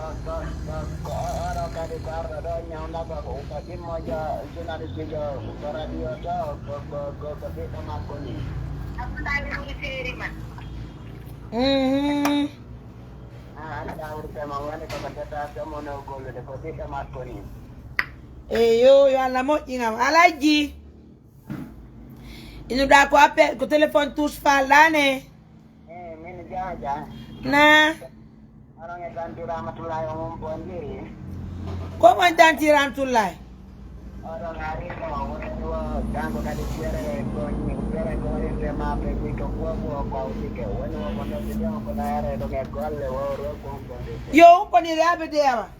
Orang kali karena ada yang nak aku kasi moja jurnalis juga radio jauh ke kita makoni. Aku tadi nulis sendiri man. Ada urut mawan itu kata semua nak gol de ke kita makoni. Yo ala mo ingam alaji. Inu da ko appel ko téléphone touche falane. Min jaja. Na. Orang yang ganti rahmatullah yang pondiri. Ko man danti rahmatullah. Orang hari itu orang jangan kali biar ko ini ma pe ko ko sike wani mo kono dia ko na are do ke golle woro ko Yo ponire abede yawa.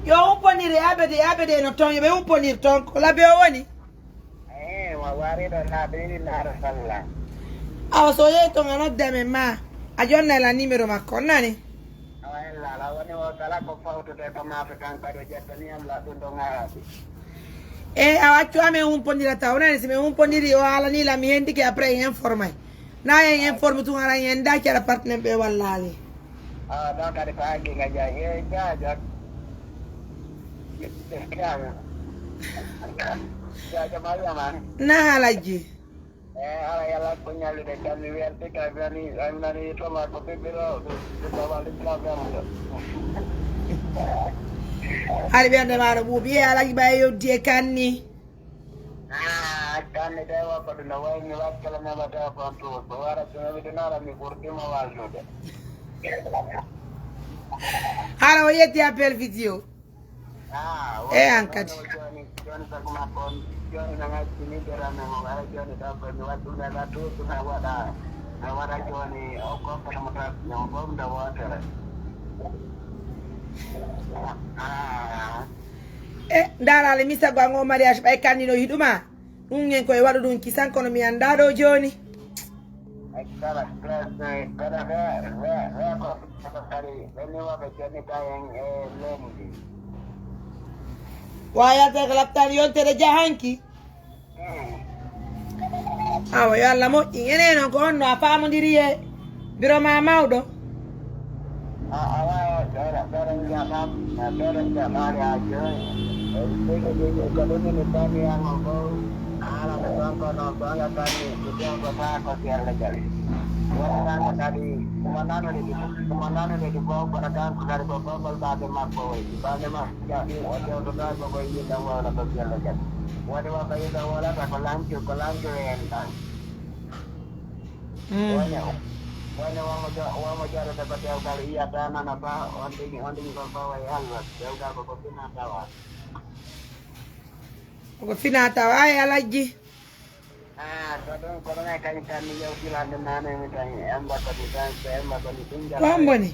Yo ponire abede no ton be ponire ton ko la be woni. Wari do na bini na rasalla. So ye to ngano deme ma. Ajonna la numero ma konnani. La woni o tala ko fawto de ko ma kan ka do jettani am la do ngarabi. Awachu ame po nila taona si me po nili o ala ni la mi gente que après informa. Na en informe tu ara yenda que la partner be wallahi. Da ka de pagi ngaja ye jaja. Jaja Mariaman. Na halaji. Ala yala punya lu de kami werte ka bani amnani to ma ko bebiro do wali program do. Hari biar demar bubi ala bae yo die kanni. Kan dewa ko do way ni wat kala ma bata ko to wara to mi dinara mi kurti ma wal do de. Hala oyeti appel video. Ankati. Joni sa kuma kon joni na ngati ni dera na wara joni da ko ni watu na datu na wara joni o ko ko mo ta no bom da water. Ndara le misa gwango mariage bay kanino hiduma. Nungen ko e wadu dun kisan kono mi andado joni. Kala ko kali ni wa be joni ta en lendi. Waya te galaptan yon tere jahanki. Awa yo alla moƴƴi enen ko onno a famodiri e biro ma mawɗo Wanya wamo jaro dapat jauh kali iya tanah apa onding kon bawa halwa jauh kali kok pina tawa ko finata ay alaji kadang kadang kan yo bilang nane mitanya amba ko ditan amba ko ditunja komboni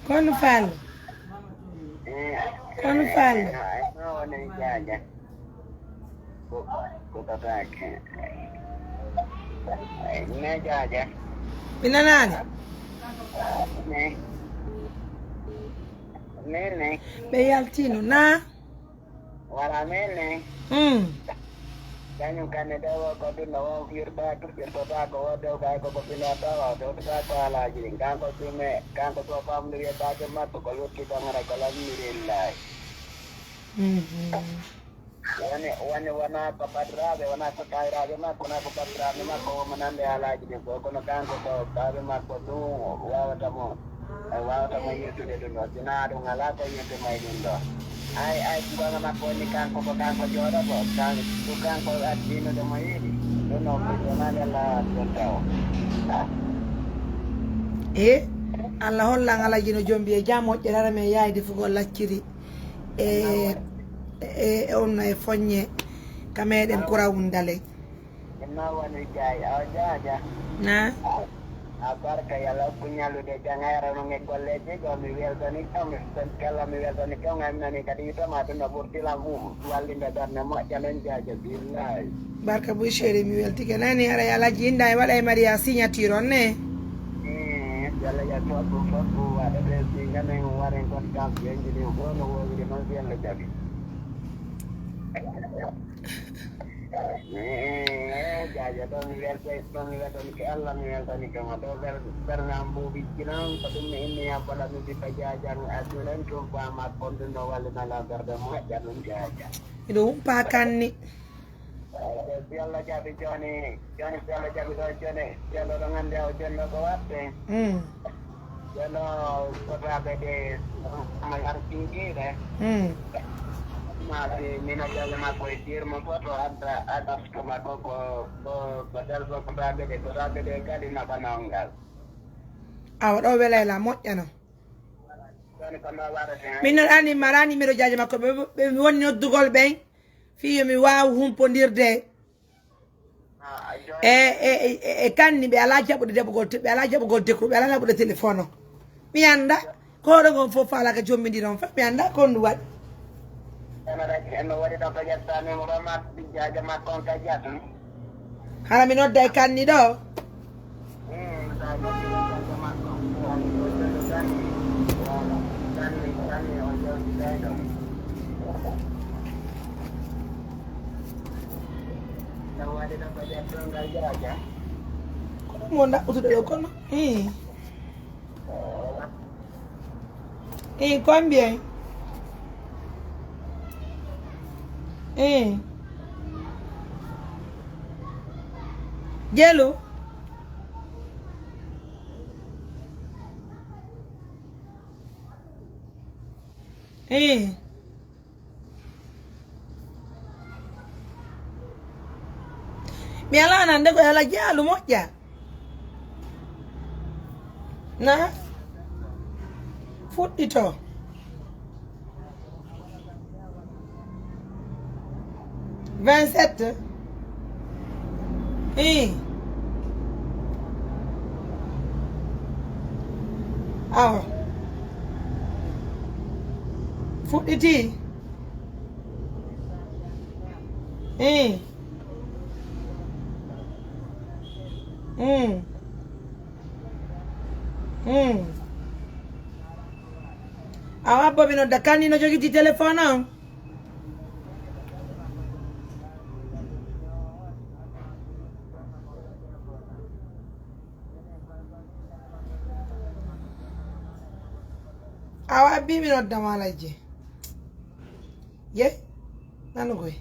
kon fal no ne jaja ko tatake ne jaja pinanani ne ɓe yaltino na wala ne Kanyang Canada ko din na firda to firda ko do ka ko pinata wa do ka ala jing kan ko tume kan ko family ta ke mat ko yo ki ka ngara kala mirilla wana papadra be wana ka kaira be ma kuna ko padra me ma ko manande ala jing ko no kan ko ka be ma ko tu wa ta mo yetu de do na do ngala ko yetu mai do ai juga nama ko ni kan ko jodoh ko kan bukan ko adino de mai do no ko na la tao Allah holla ngala jino jombi e jamo ƴerara me yaayde fugo lacciri on e foññe kameɗen kurawundale na woni jaay jaja na abar kaya la punya lu de jangara no nge college ko mi weltani kam sen kala mi weltani kam ngam nani kadi ita ma tan burti la mu walinda darna ma jalan jaja billahi barka bu chéri mi welti ke nani ara yala jinda e wala e maria signature on ne yalla ya to wa de singa ne waren kon kam yenji ni wono wogi no bien la jabi jaja to mi weltani ke Allah mi weltani ke ma do bernambu bikinang padum ini apa lagi kita jajan asuran to pa ma kondo no wala na la garda mo janun jaja ido umpa kanni Allah jabi joni Allah jabi joni jalo dengan dia jono ko ate jono kota bede malar tinggi deh masih mina jalan aku itir memfoto ada sama koko badal koko bede kali nak pananggal awɗo welela moƴƴano min noon anni marani mbiɗo jaaji makko ɓe woni noddugol ɓen fi yomi waw humpodirde e kanni ɓe ala jaɓude ɓe ala jaɓugol décro ɓe ala jaɓude téléphone o mi anda ko ɗo gon fof falaka jommidiron fa mi anda ko ndu waɗi hara mi nodda e kanni ɗo mo ɗaɓɓutuɗo ɗo kono combien Jelu mi ala nande ko ala jaalu moƴƴa na fuɗɗi to vingt-sept awa fuɗɗiti awa bomi nodda kanni no jogiti téléphone on awa bibi no damala je ye nanu koy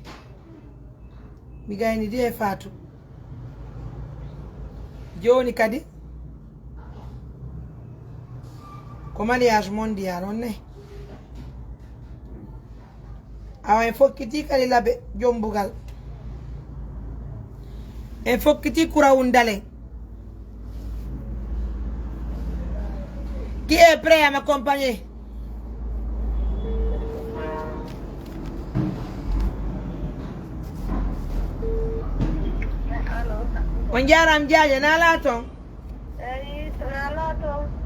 mi gayni di e Fatou joni kadi ko mariage mondial on ne awa en fokkiti kali labe jombugal en fokkiti kurawundale. Qui est prêt à m'accompagner? On jaram jaje na laton.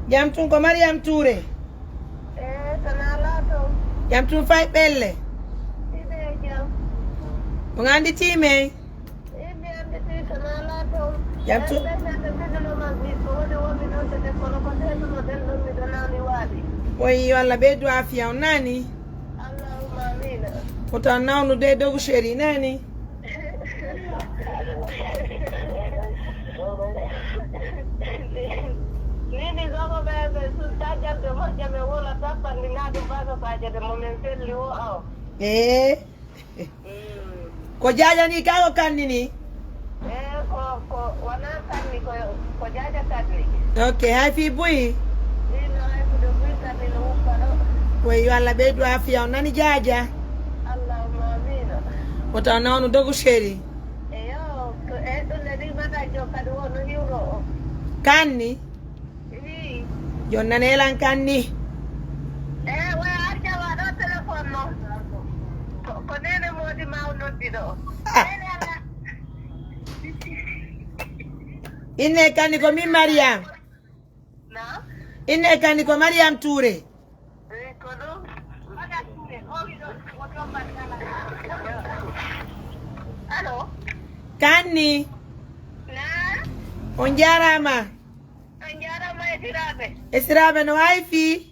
Jam tun ko Mariam Touré. Jam tun fay belle. On andi time. Jam tun. Oyi walla be do afiya nani. Allahumma amina. Kota nawnu de dogu sheri nani. Nini zoko bebe sustaja de moja me wola tapa ni nado baga paja de momenteli wo ao. Ko jaja ni kago kanini? Ko wana kanni ko jaja kanni. Okay, hai fi bui. Nino hai kudo bui kanni no uparo. Oyi walla be do afiya nani jaja. Allahumma amina. Kota nawnu dogu sheri. Yo, eto le di mata jo kadu no euro. Kanni? Jonna nelan kanni. Wa arja wa do telephone no. Ko nene modi ma no dido. Inne kanni ko min Mariam. Na? Inne kanni ko Mariam Touré. Ko do. Ada Touré. O wido woto barkala. Allo? Kanni. Na? On jarama. Anjara esirabe. Esirabe no wifi.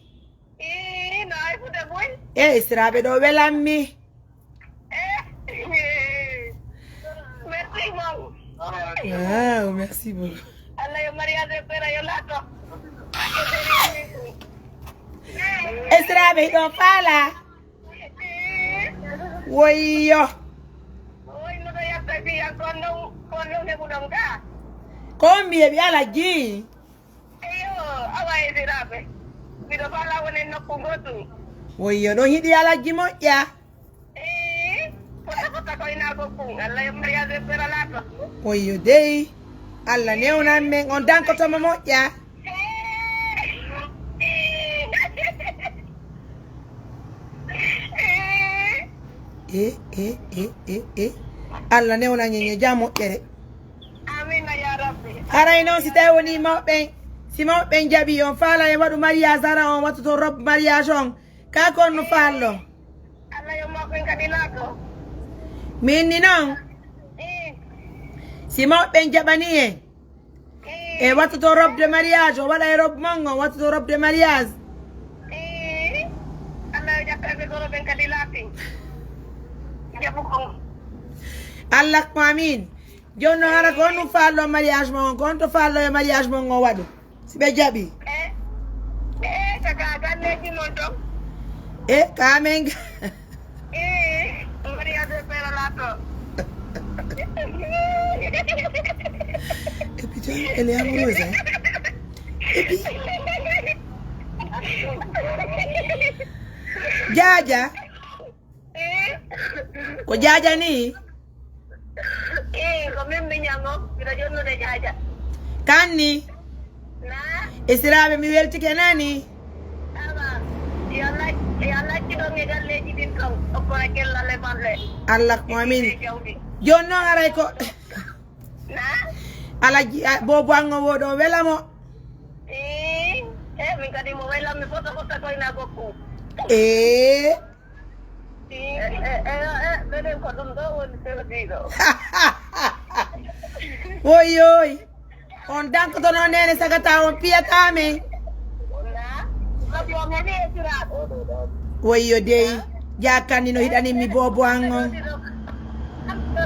No hay puta boy. Esirabe do welammi. Merci beaucoup. Ah, merci beaucoup. Allah ya Maria de Pera yo lato. Esirabe do fala. Woyo. Oi no ya pepi ya kono ne budonga. Kombi e biala ji. Awa esirabe. Bido fala wone no kungotu. Woyo no hidi ala ji moja. Kota ko ina ko kun. Allah ya Maria de Pera lato. Woyo dei. Alla ne una men on danko to moja. Alla ne una nyenye jamo tere. Amina ya Rabbi. Haray non si tawi woni mawɓe si mawɓe jaɓi on faala e waɗu mariage ara on wattu to robe mariage on ka kon no faallo Allah yo mawɓe kadi lato. min ni noon si mawɓe jaɓani en e wattu to robe de mariage o waɗa e robe mon on wattu to robe de mariage. Allah yo jaɓɓeɓe to robe kadi laati. Jaɓu kon. Allah ko amin. Jonno hara ko no fallo mariage mon kon to fallo e mariage mon o waɗu si ɓe jaɓi kaka galleji mon ɗon kamen mariage de Pera lato. et puis elle est amoureuse hein? Et puis jaja ko jaja ni ko min mi ñango mbiɗa jonnude jaja. kanni Na? esiraɓe mi weltike nani Awa. Yo lacciɗon e galleji ɗin ton. Okkona kellal e balle. Allah ko amin Jawdi. joni noon aray ko Na? ala bobo ango woɗo welamo Min kadi mo welam mi foto koyna gokku. Benen ko ɗum ɗo woni fewdiɗo. Oy oy on dankoto noon nene sagata on piyatamen Na? Ko ngani e siraɗo. woyyo dey jakkanni no hiɗaninmi bobo an on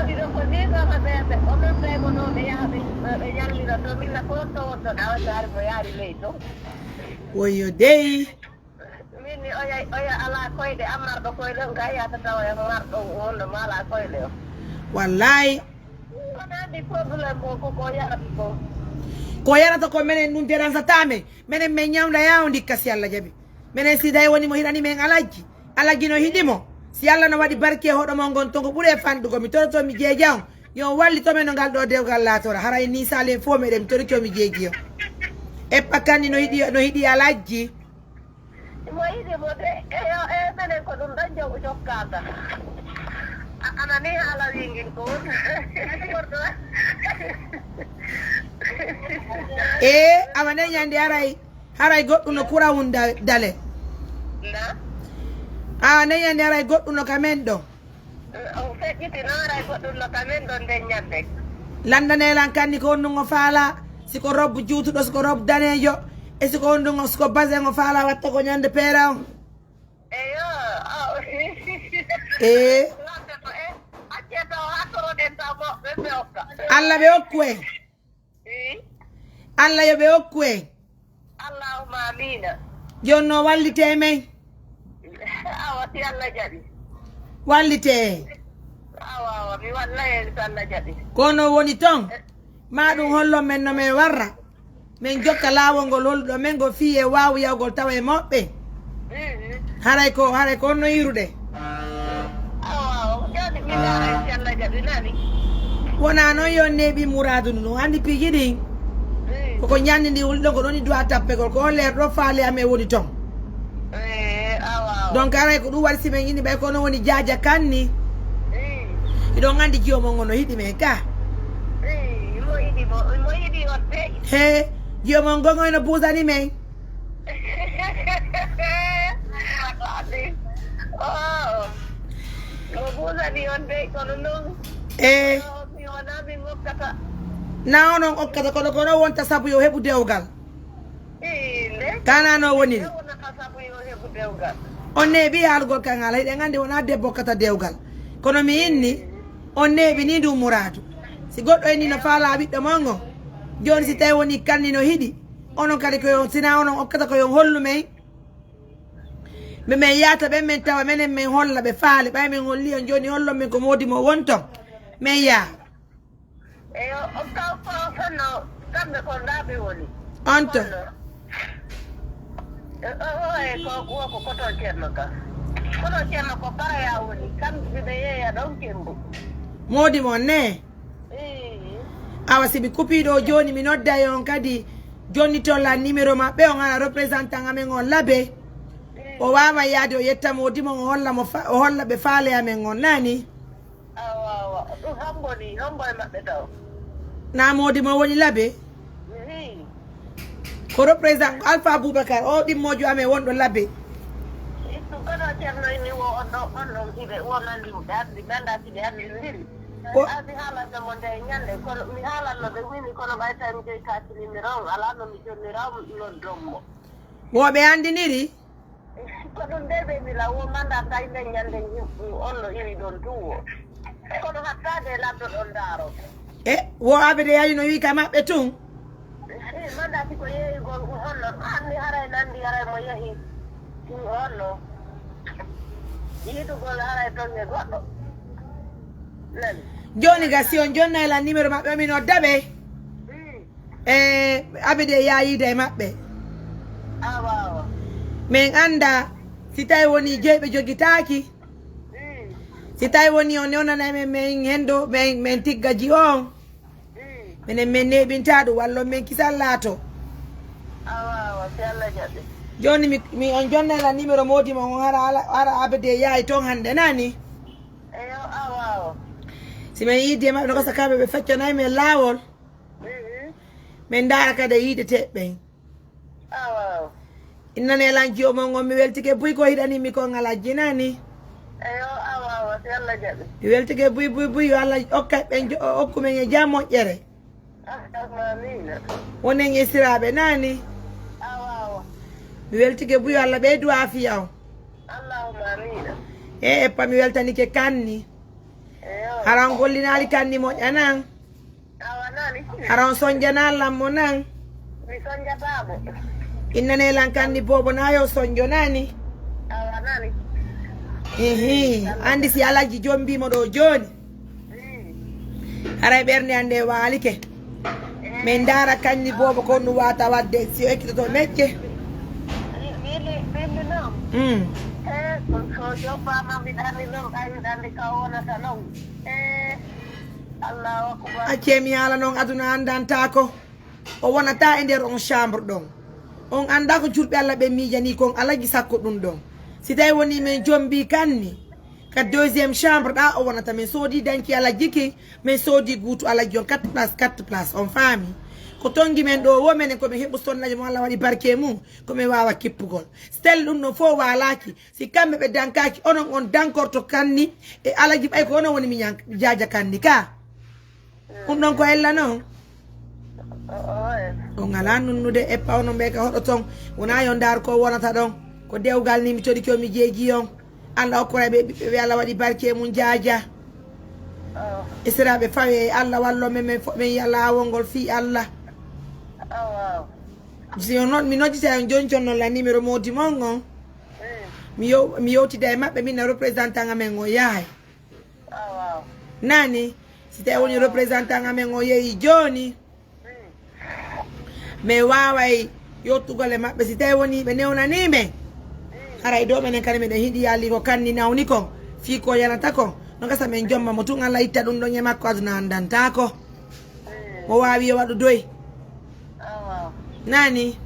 Ɗiɗo ko ɗiɗoma ɓeɓe onon ɓeymonoɓe yaha ɓe ñallira to minna ko towotto ɗawata ari mo yaari ley to. woyyo dey Min oya ala koyde amarɗo koyɗe on ka yata tawa e marɗo wonno ma ala koyɗe o wallahi wona andi probléme o koko yarata ko ko yarata ko menen ɗum déransatame menen min ñamda yawo ndikka si Allah jaɓi menen si day woni mo hiɗani men alaggi no hiɗimo si Allah no waɗi barke hoɗo mon gon ton ko ɓuuri e fanɗugo mi toroto mi jeeja on yo walli tomen no ngal ɗo dewgal laatora haray ni salen fo meɗen mi toriki o mi jeeji o e pakkandi no hiɗi alaggi mo yiɗimo de eyo e menen ko ɗum ɗon jogo jokkata anani haala wingin ko awa nden ñande haray goɗɗum no kura wum dale nden ñande haray goɗɗum no kamen ɗo o feƴƴiti no haray goɗɗum no kamen ɗon nden ñande landanelan kanni ko honnugo faala siko robbe juutuɗo siko robbe danejo e siko honnugo siko basin o faala watta ko ñande peera on eyo Allah ɓe hokku en Allah yo ɓe hokku en allahuma amina jonno wallite men awa si Allah jaɓi wallite en awa mi walla en so Allah jaɓi kono woni ton ma ɗum hollon men no min warra min jokka laawol ngol holluɗo men go fi e wawu yawgol tawa e moɓɓe haray ko honno yiruɗe wona noon yo neeɓi mouradu ndu andi piiji ɗin koko ñandi ndi wuli ɗon ko ɗon i duwa tappegol ko leer ɗo faale ame woni ton donc aray ko ɗum waɗi simen ini ɓay kono woni jaaja kanni iɗon andi jiyomon ngo no hiɗi men ka he jiyomon gongo eno buusani men na onon okkata kono kono wonta sabu yo heɓu dewgal kanano woniri on neeɓi haalugol kan haala hiɗen andi wona debbo okkata dewgal kono mi inni on neeɓi ni ɗum mouradu si goɗɗo enni no faala ɓiɗɗo mongo joni si tawi woni kanni no hiɗi onon kadi koyon sina onon okkata koyon hollu men min yata ɓen min tawa menen min holla ɓe faale ɓay min holli on joni hollon min ko modi mo wonton min yaa eyo o kaw fanno kamɓe ko ndaaɓe woni on to ko koton ceerno ka koton ceerno ko paraya woni kamɓe ɓe yeeya ɗon kembu modi mon ne awa siɓi kupiɗo joni mi nodda on kadi jonni tolla numéro maɓɓe on ana représentant amen on laabe o wawa yaade o yetta modi mon o holla ɓe faale amen on nani awa ɗum homboni e maɓɓe taw na modi mo woni laabe ko représentant Alpha Boubacar o ɗimmojo amen wonɗo laabe ɗum kono ceerno ni wo on ɗon hiɓe wonandi ɓe ardi ɓenda siɓe ardi ndiri ardi haalanno mo nde ñande kono mi haalanno ɓe wini kono ɓay tawi mi joyi katinimiro on ala no mi jonniraw non dommo woɓe andiniri ko ɗum nde ɓe mbila wo manda tawi nde ñande on no iri ɗon tuwo kono hattade laddo ɗon daaro wo abede yayi no wi ka maɓɓe tun manda siko yeeyigol honno anni haray nandi haray mo yehi honno yiɗugol haray toon e goɗɗo nani joni ga si on jonnayla numéro maɓɓe omin noddaɓe abede yayide e maɓɓe awawa min anda si tawi woni jeyɓe jogitaki si tawi woni on yonanaymen min hendo min tiggaji on minen min neɓinta ɗum walla min kisal laato awawa si Allah jaɓi joni mi on jonnayla numéro modima on hara abede yayi toon hande nani eyo awawa simin yidde maɓɓe no gasa kamɓe ɓe feccanayi men laawol min daara kadi e yiideteɓɓen awawa innanelan jiyomon on mi weltike buy ko hiɗanimi ko ngalajji nani eyo awawa si Allah jaɓi mi weltike buy yo Allah hokkat ɓen hokkumen e jam moƴƴere amina wonen e siraɓe nani awawa mi weltike buy yo Allah ɓeydu afiya o allahuma amina eppa mi weltanike kanni eyo haran gollinali kanni moƴƴa nan awa nani haran soñjanallanmo nan mi soñjatamo innanelan kanni bobo na yo soñjo nani nani andi si alaji jombi mo do joni aray berne ande walike men dara kanni bobo ko no wata wadde si ekkito to mecce so joba ma mi dari non ay dandi ka wona ta non Allahu akbar acemi ala non aduna andanta ko o wonata e nder on chambre don on anda ko julbe Allah be miijani ko alaji sakko dum don si tay woni men jombi kanni ka deuxième chambre da o wonata men sodi danki ala jiki men sodi guutu ala jon 4 place on fami ko tongi men do wo men ko be hebu sonnaje mo Allah wadi barke mum ko me wawa kippugol stel dum no fo walaki si kambe be dankaki onon on dankorto kanni e alaji bay ko onon woni mi jaaja kanni ka non ko ella non o ngala nunnude e pawno be ka hodo ton wona yo ndar ko wonata don ko dewgal ni mi todi ko mi jeegi on Allah ko be Allah wadi barke mun jaaja isirabe fawe Allah wallo men yalla wongol fi Allah si on mi noti tay jonjon non la numéro modi mongo mi yoti dai mabbe min représentant ngamen o yaay nani si tay woni représentant ngamen o yeyi joni me waway yottugole mabbe si tay woni be newnani men haray do menen kala men hindi yalli ko kanni nawni ko fi ko yanata ko no gasa men jomma mo tun Allah itta dum do nyema ko aduna andanta ko mo wawi wadu doy nani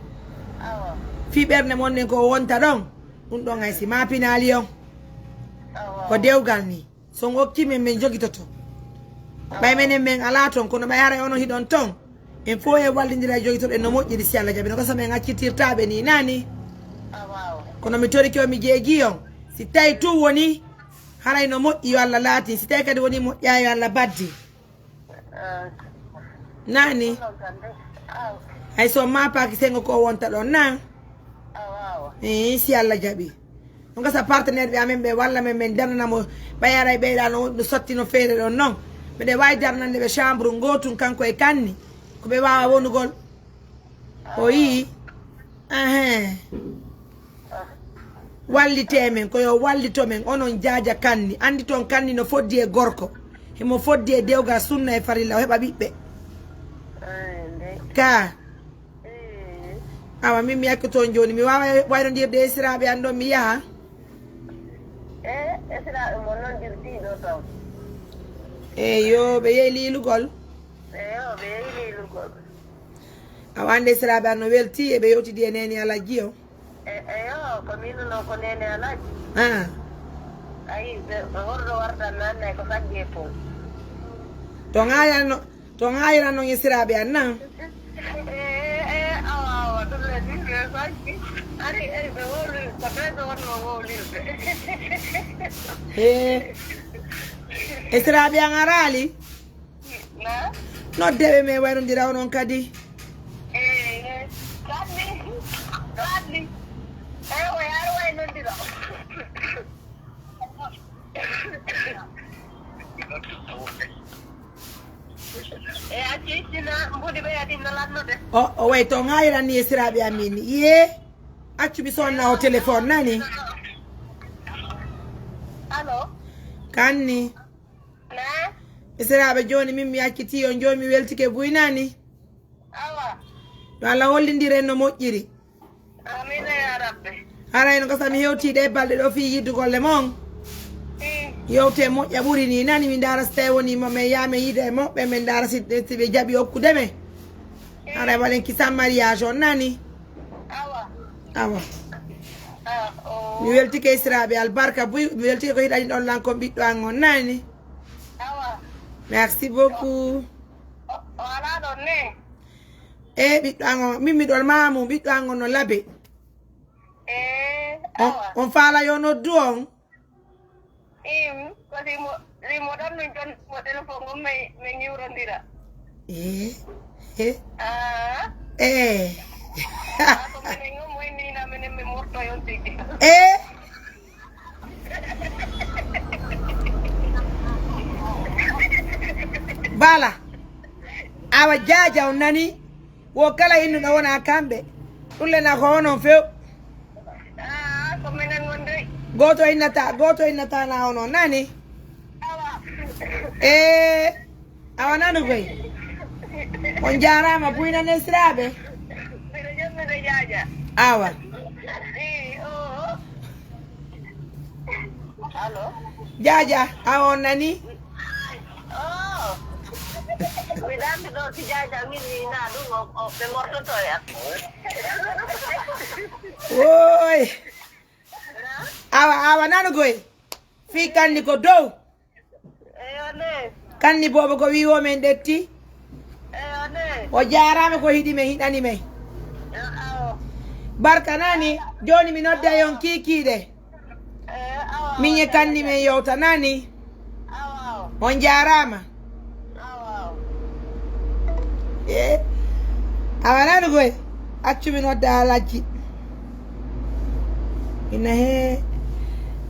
fi berne mon ko wonta don dum don ay si ma pinali on ko dewgal ni so ngokki men jogitoto bay menen men ala ton kono bay haray ono hidon ton en fo e wallindira jogitoto no mojjiri si Allah jabi no gasa men accitirtabe ni nani kono mi tori ko mi jeegi on si tay tu woni haray no moƴƴi yo Allah laati si tay kadi woni moƴƴa yo Allah baddi nani hay so ma paaki sengo ko wonta ɗon nan si Allah jaɓi on gasa partenaire ɓe amen ɓe walla men darnanamo ɓayaray ɓeyɗa no sotti no feere ɗon noon ɓeɗe wawi darnande ɓe chambre gotum kanko e kanni ko ɓe wawa wonugol o yii wallite men ko yo wallito men onon jaaja kanni andi ton kanni no foddi e gorko himo foddi e dewga sunna e farilla o heɓa ɓiɓɓe ka awa min mi yakkoto joni mi wawa waynodirde e siraɓe an ɗon mi yaha siraɓe mo noon dirtiɗo taw yo ɓe yehi lilugol ɓe yehi lilugol awa ande siraɓe an no welti e ɓe yewtidi e neni alaji o ko min non ko nene alaji ayi horɗo warta nanne ko sagge pom to ngayana noon e siraɓe an nan awa ɗumle ɗiɓe saggi ari ɓe wowlir ko ɓeɗo wonno wowlirde e siraɓe an arali na noddeɓe me waynodira onon kadi kaddi o yaaro waynodira accittina mbuɗi ɓe yadinno lannude o way to ngayranni e siraɓe amin ye accuɓi sonna o téléphone nani allo kanni na e siraɓe joni min mi acciti on joni mi weltike buynani awa yo Allah hollidiren no moƴƴiri amina ya rabbi harayno gasa mi hewtiɗe e balɗe ɗo fi yiddugolle moon yewte moƴƴa ɓuuri ni nani min dara so tawi woni momin yame yiide e moɓɓe min dara siɓe jaaɓi hokkudeme haray waɗen kisan mariage on nani awa mi weltike e siraɓe albarka buy mi weltike ko hiɗani ɗon lankon ɓiɗɗo an on nani merci beaucoup wala ɗon ne ɓiɗɗo an on min miɗon mamum ɓiɗɗo an on no laabe on faala yo noddu on ko limo ɗon min jon mo téléphone gom min yiwrodira ko minen gom waynina minen mi morto yon tigi bala awa jaaja on nani wo kala innuɗo wona kamɓe ɗullena ko onon few ko minen wonde goto inata na ono nani awa nanu koy on jarama buyna nesraɓe awa jaja awon nani oy awa nanu koy fi kanni ko dow kanni bobo ko wiwo men detti o jarama ko hiɗi men hiɗani men barka nani joni mi nodda yon kikiɗe miñe kanni men yewta nani on jarama awa nanu koy accumi nodda alajji ina he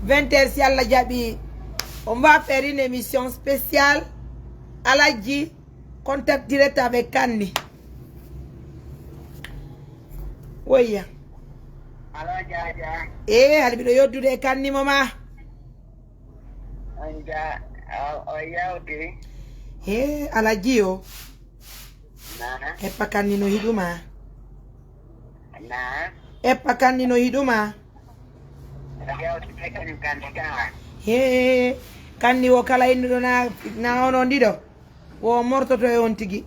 20h si Allah jaɓi on va faire une émission spéciale Aladji contact direct avec Kanni woya hali biɗo yoddude Kanni moma Aladji o eppa Kanni no hiɗuma eppa Kanni no hiɗuma Kanni o kala innuɗo na onon ɗiɗo wo mortoto e on tigi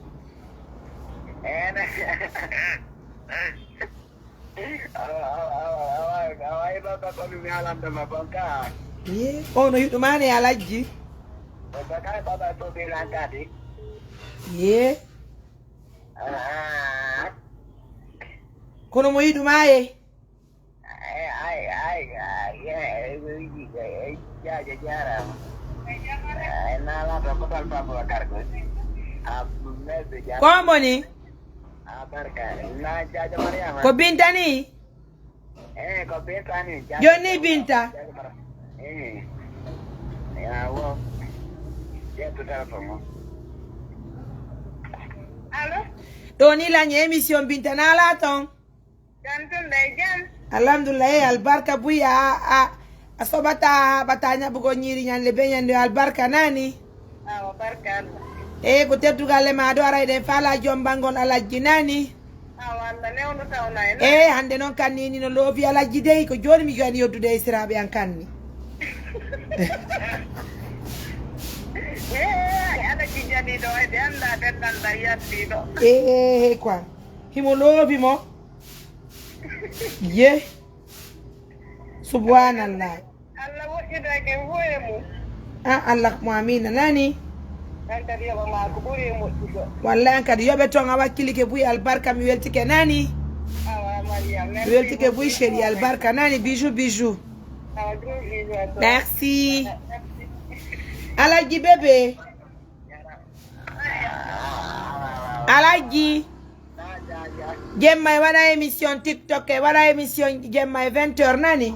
ono hiɗumani Aladji kono mo hiɗumaye komboni ko Binta ni joni Binta ɗo ni lañe émission Binta nala ton alhamdulillah albarka buya a soɓata ɓata ñaɓugo ñiri ñande be ñande albarka nani ko teddugalle ma ɗo ara eɗen faala joom bangol Aladji nani hande noon Kanni no loofi Aladji dey ko joni mi joani yoddude e siraɓe an Kanni quoi himo loofi mo ye subhanallah Allah mo amina nani wallahi kadi yoɓe toon a wakkilike buy albarka mi weltike nani mi weltike buy chéri albarka nani bijou merci Aladji bébé Aladji jemma e waɗa émission TikTok e waɗa émission jemma e 20h nani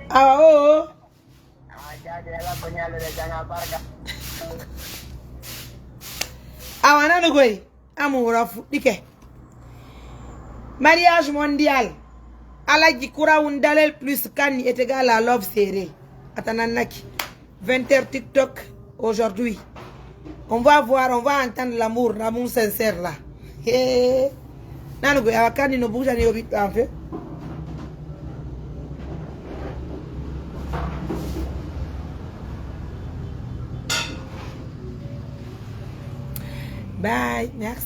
awa o awa nanu koy amoura fuɗɗike mariage mondial Aladji Kourawun Dalel plus Kanni est égal à love serré atanannaki 20h TikTok aujourd'hui on va voir, on va entendre l'amour sincère là. Nanu koy awa Kanni no bougani yo ɓiɗɗo an fe bye merci.